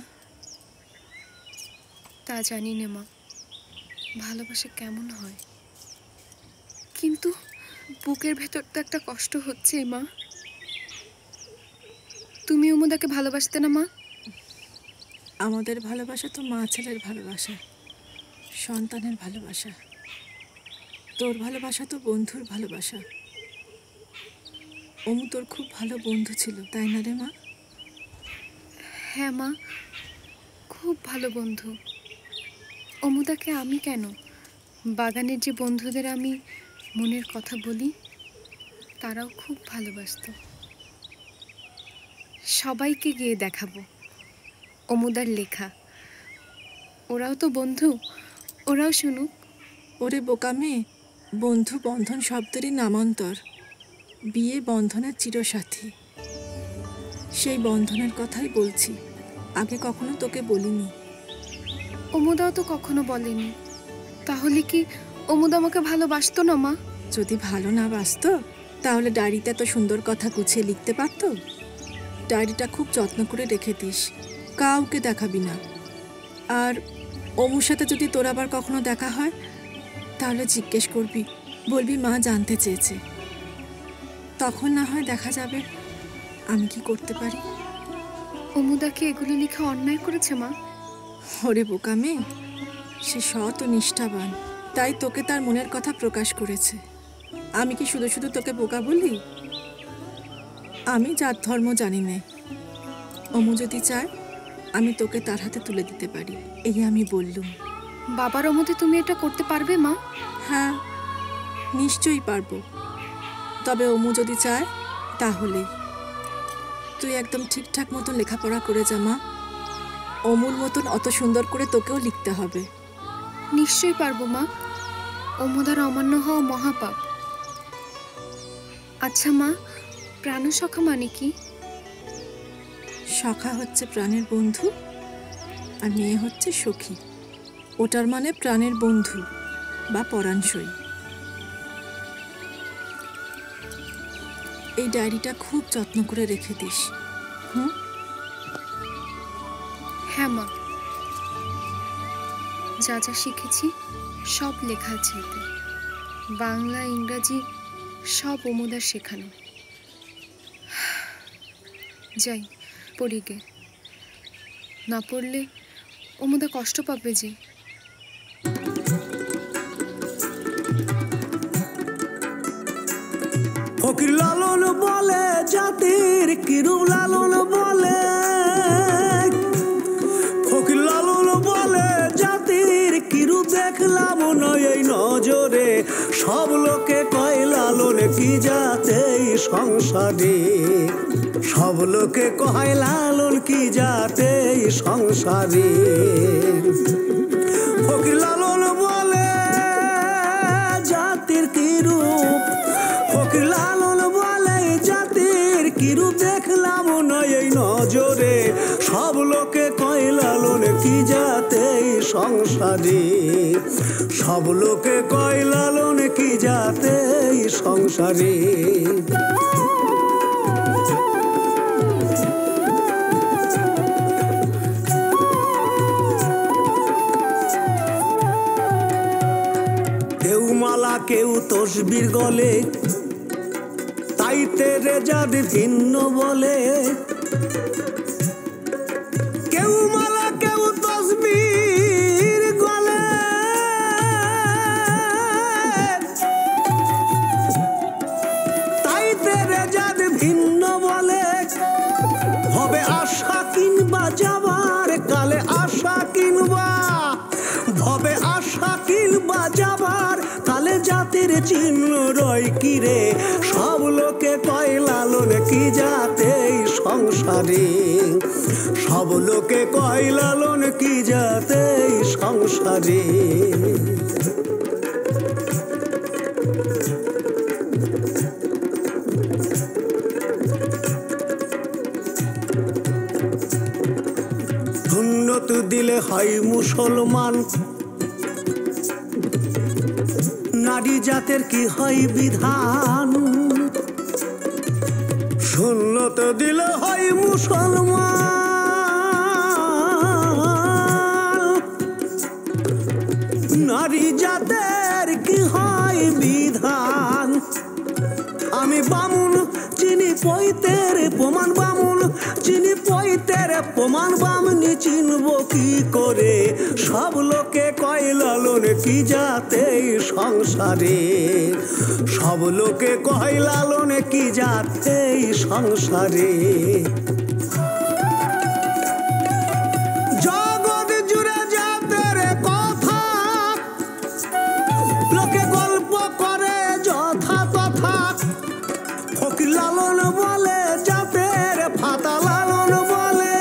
S3: তা জানি না মা, ভালোবাসা কেমন হয়, কিন্তু বুকের ভেতর তো একটা কষ্ট হচ্ছে মা। তুমি অমুদাকে ভালোবাসতে না মা?
S6: আমাদের ভালোবাসা তো মা ছেলের ভালোবাসা, সন্তানের ভালোবাসা। তোর ভালোবাসা তো বন্ধুর ভালোবাসা। অমু তোর খুব ভালো বন্ধু ছিল, তাই না রে মা?
S3: হ্যাঁ মা, খুব ভালো বন্ধু। অমুদাকে আমি কেন, বাগানের যে বন্ধুদের আমি মনের কথা বলি তারাও খুব ভালোবাসত। সবাইকে গিয়ে দেখাবো অমুদার লেখা, ওরাও তো বন্ধু, ওরাও শুনুক।
S6: ওরে বোকা মেয়ে, বন্ধু বন্ধন শব্দেরই নামান্তর। বিয়ে বন্ধনের চিরসাথী, সেই বন্ধনের কথাই বলছি, আগে কখনো তোকে বলিনি।
S3: অমুদাও তো কখনো বলেনি, তাহলে কি অমুদা আমাকে ভালোবাসতো না মা?
S6: যদি ভালো না বাসতো তাহলে ডায়েরিতে এত সুন্দর কথা গুছিয়ে লিখতে পারতো? ডায়েরিটা খুব যত্ন করে রেখে দিস, কাউকে দেখাবি না। আর অমুর সাথে যদি তোর আবার কখনো দেখা হয় তাহলে জিজ্ঞেস করবি, বলবি মা জানতে চেয়েছে। তখন না হয় দেখা যাবে আমি কি করতে পারি।
S3: অমুদা কি এগুলো লিখে অন্যায় করেছে মা?
S6: ওরে বোকা মেয়ে, সে সৎ ও নিষ্ঠাবান, তাই তোকে তার মনের কথা প্রকাশ করেছে। আমি কি শুধু শুধু তোকে বোকা বলি? আমি জাত ধর্ম জানি না, অমু যদি চায় আমি তোকে তার হাতে তুলে দিতে পারি, এই আমি বললুম।
S3: বাবার অমতে তুমি এটা করতে পারবে মা?
S6: হ্যাঁ নিশ্চয়ই পারবো, তবে অমু যদি চায় তাহলেই। তুই একদম ঠিকঠাক মতন লেখাপড়া করে যা মা, অমুর মতন অত সুন্দর করে তোকেও লিখতে হবে।
S3: নিশ্চয়ই পারবো মা, অমুদার অমান্য হওয়া মহাপাপ। আচ্ছা মা, প্রাণসখা মানে কি?
S6: সখা হচ্ছে প্রাণের বন্ধু, আর মেয়ে হচ্ছে সখী। ওটার মানে প্রাণের বন্ধু বা পরাণসই। এই ডায়েরিটা খুব যত্ন করে রেখে দিস।
S3: হ্যাঁ মা, যা যা শিখেছি সব লেখা আছে এতে, বাংলা ইংরাজি সব অমুদার শেখানো। যাই পড়ি গে, না পড়লে অমুদা কষ্ট পাবে যে।
S8: ফকির লালন বলে জাতির কিরূপ লালন বলে, ফকির লালন বলে জাতির কিরূপ দেখলাম না এই নজরে, সব লোকে কয় লালন কি জাতে সংসারে, সব লোকে কয় লালন কি জাতে সংসারে। ফকির লালন বলে জাতির কিরূপ, ফকির লালন বলে জাতির কিরূপ দেখলাম না এই নজরে, সব লোকে কয় লালন কি জাতে সংসারে, সব লোকে কয় লালন কি জাতে সংসারে। কেউ মালা কেউ তসবির গলে, তাইতে রেজাদ ভিন্ন বলে। কেউ মালা কেউ তসবির গলে, তাইতে রেজাদ ভিন্ন বলে। হবে আশা কিনবা যাবার কালে, আশা কিনবা ভবে আশা কিনবা যাবার কালে, জাতির চিহ্ন রয় কিরে, সব লোকে কয় লালন কি জাতে সংসারে, সব লোকে কয় লালন কি জাতে সংসারে। ধন্যত দিলে হয় মুসলমান, নারী জাতের কি হয় বিধান, সুন্নত দিল হয় মুসলমান, নারী জাতের কি হয় বিধান। আমি বামুন চিনি পৈতের প্রমাণ, বামুন চিনি পৈতের প্রমাণ, বামনি চিনব কি করে? সব লোকে কয় লালন কি জাতে সংসারে, সব লোকে কয় লালন কি জাতে সংসারে। জগৎ জুড়ে জাতের কথা লোকে গল্প করে যথা তথা, ফকির লালন বলে জাতের ফাতা, লালন বলে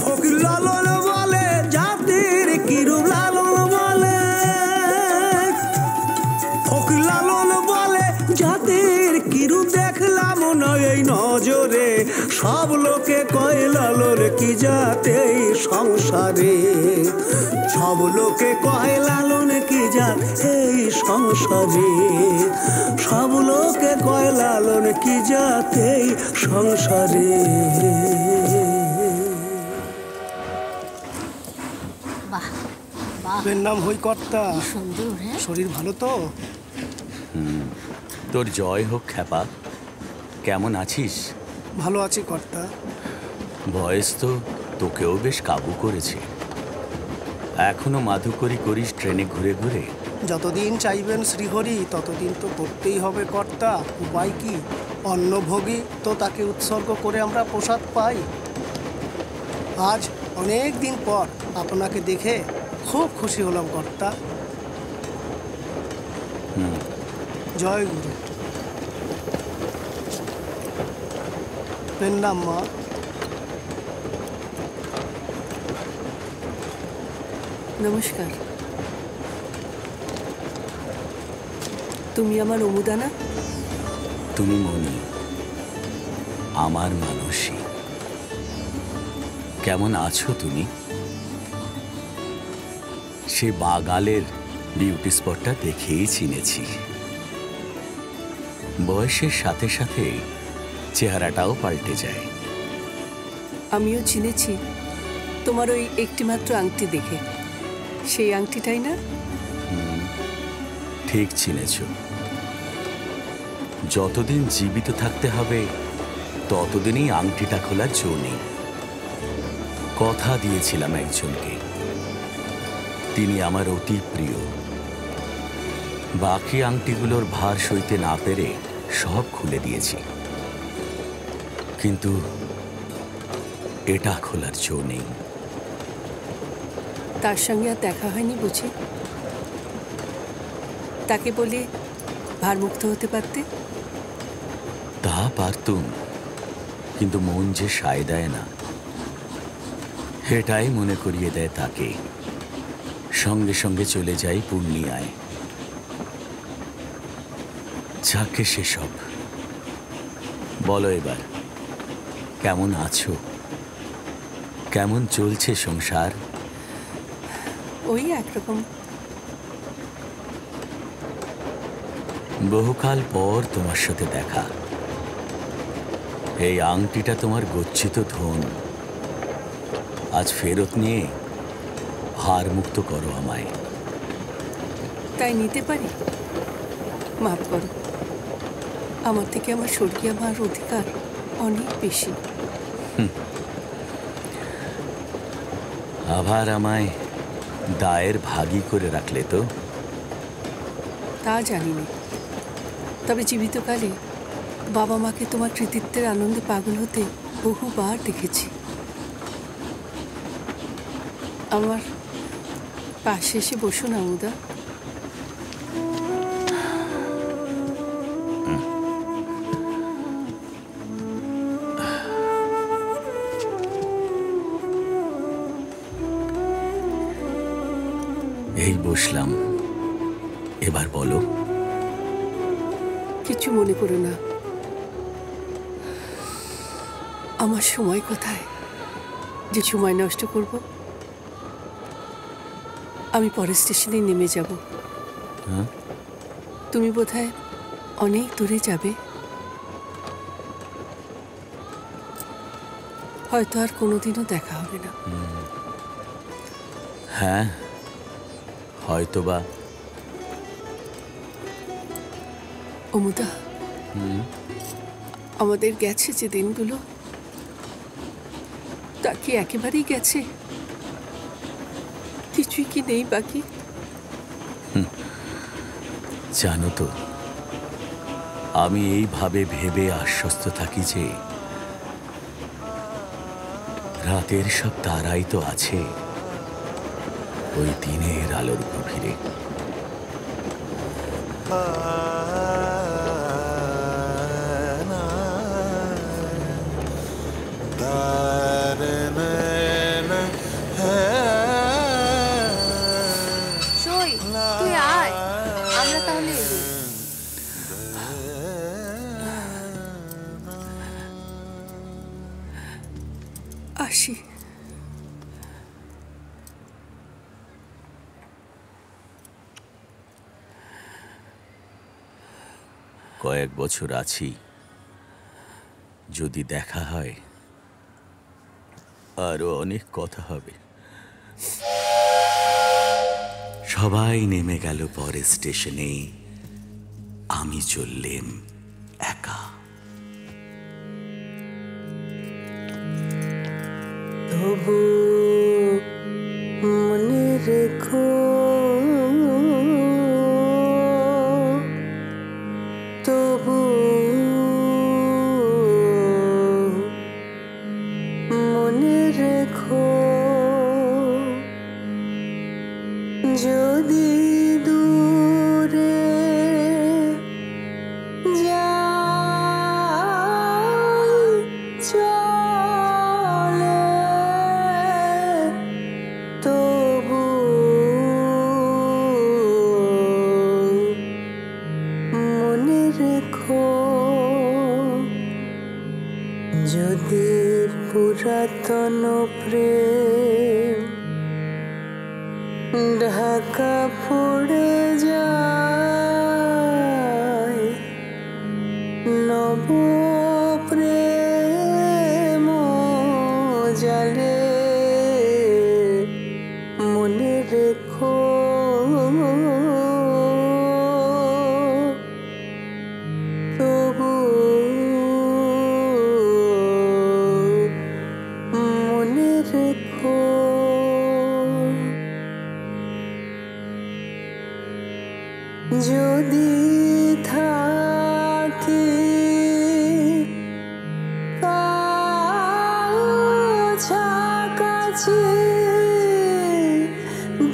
S8: ফকির লালন বলে জাতির কিরূপ, লালন বলে ফকির লালন বলে জাতির কিরূপ। দেখলাম না এই নজরে, সব লোকে কয় লালন কি জাতে সংসারে, সব লোকে কয় লালন কি জাতে সংসারে, সব লোকে কয় লালন কি জাতে সংসারে।
S2: বাহ,
S13: নাম হই কর্তা।
S2: সুন্দর। হ্যাঁ,
S13: শরীর ভালো তো?
S4: তোর জয় হোক খ্যাপা। কেমন আছিস?
S13: ভালো আছি কর্তা।
S4: বয়স তো তোকেও বেশ কাবু করেছে। এখনো মাধুকরি করিস ট্রেনে ঘুরে ঘুরে?
S13: যতদিন চাইবেন শ্রীহরি ততদিন তো করতেই হবে কর্তা। উপায় কি? অন্নভোগী তো তাকে উৎসর্গ করে আমরা প্রসাদ পাই। আজ অনেক দিন পর আপনাকে দেখে খুব খুশি হলাম কর্তা। জয় গুরু। প্রণাম মা।
S6: নমস্কার। তুমি আমার অমুদা না?
S4: তুমি মনি, আমার মানসী। কেমন আছো তুমি? সে বাগালের বিউটি স্পটটা দেখেই চিনেছি। বয়সের সাথে সাথে চেহারাটাও পাল্টে যায়।
S6: আমিও চিনেছি তোমার ওই একটিমাত্র আংটি দেখে। সেই আংটিটাই না?
S4: ঠিক চিনেছ। যতদিন জীবিত থাকতে হবে ততদিনই আংটিটা খোলার জো নেই। কথা দিয়েছিলাম একজনকে, তিনি আমার অতি প্রিয়। বাকি আংটিগুলোর ভার সইতে না পেরে সব খুলে দিয়েছি, কিন্তু এটা খোলার জো নেই।
S6: তার সঙ্গে আর দেখা হয়নি বুঝি? তাকে বলে ভারমুক্ত হতে পারতে।
S4: তা পারতুম, কিন্তু মন যে সায় দেয় না, এটাই মনে করিয়ে দেয় তাকে। সঙ্গে সঙ্গে চলে যাই পূর্ণিয়ায়। যাকে সেসব। বলো এবার, কেমন আছো? কেমন চলছে সংসার?
S6: ওই একরকম।
S4: বহুকাল পর তোমার সাথে দেখা। এই আংটিটা তোমার গচ্ছিত ধন। আজ ফেরত নিয়ে ভার মুক্ত করো আমায়।
S6: তাই নিতে পারি? মাফ করো, আমার থেকে আমার স্বর্গীয় মার অধিকার অনেক বেশি।
S4: আবার আমায় দায়ের ভাগী করে রাখলে তো?
S6: তা জানি না, তবে জীবিতকালে বাবা মাকে তোমার কৃতিত্বের আনন্দে পাগল হতে বহুবার দেখেছি। আমার পাশে এসে বসো না উদা।
S4: এই বসলাম, এবার বলো।
S6: কিছু মনে করো না। আমার সময় কোথায় যে সময় নষ্ট করব? আমি পরের স্টেশনে নেমে যাব। তুমি বোধহয় অনেক দূরে যাবে। হয়তো আর কোনোদিনও দেখা হবে না।
S4: হ্যাঁ, হয়তোবা।
S6: অমুদা, আমাদের গেছে যে দিনগুলো, তা কি একেবারেই গেছে? কিছুই কি নেই বাকি?
S4: জানো তো, আমি এইভাবে ভেবে আশ্বস্ত থাকি যে রাতের সব তারাই তো আছে ওই দিনের আলোর গভীরে।
S3: সই, তুই আয়, আমরা তাহলে এলি।
S6: আসি।
S4: কয়েক বছর আছি, যদি দেখা হয় আরো অনেক কথা হবে। সবাই নেমে গেল পরের স্টেশনে, আমি চললেম একা।
S6: তবু মনে রেখো, তবু মনে রেখো, যদি দূরে যাই চলে, তবু মনে রেখো, যদি পুরাতন প্রেম ঢাকা পড়ে যায়, নব প্রেম জালে, মনে রেখো, তবু মনে রেখো, যদি থাকি কাছাকাছি,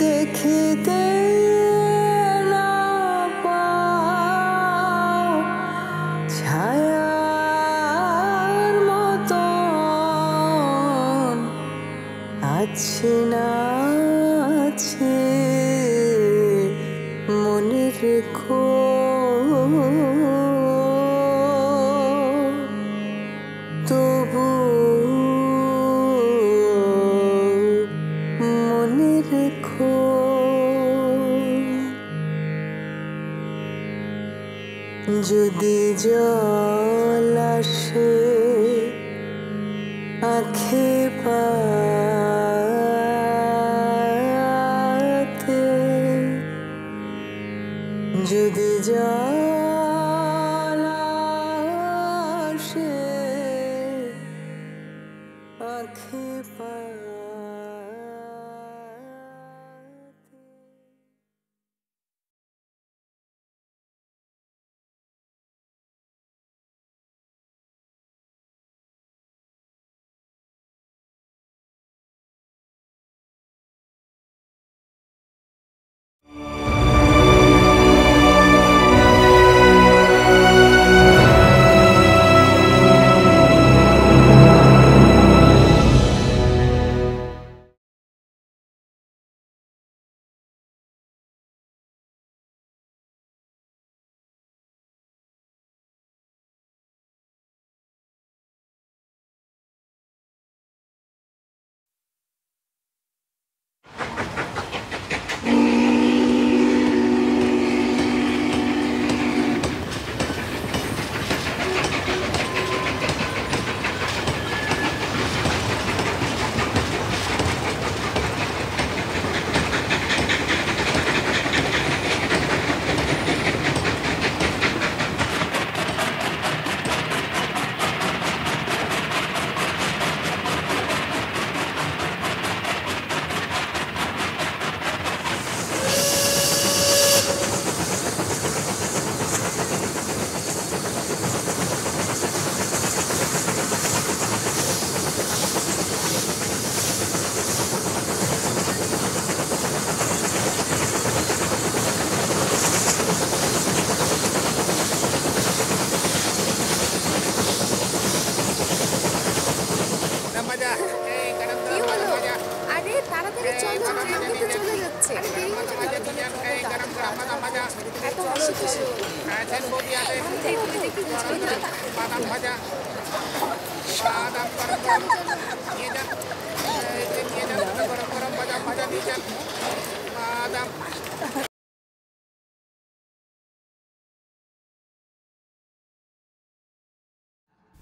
S6: দেখিতে না পাও ছায়ার মতন, আছি না আছি, মনে রেখো, তবু মনে রেখো, যদি জল আসে আখে পাতে, যদি জল আসে আখে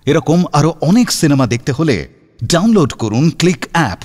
S9: এরকম আরো অনেক সিনেমা দেখতে হলে ডাউনলোড করুন ক্লিক অ্যাপ।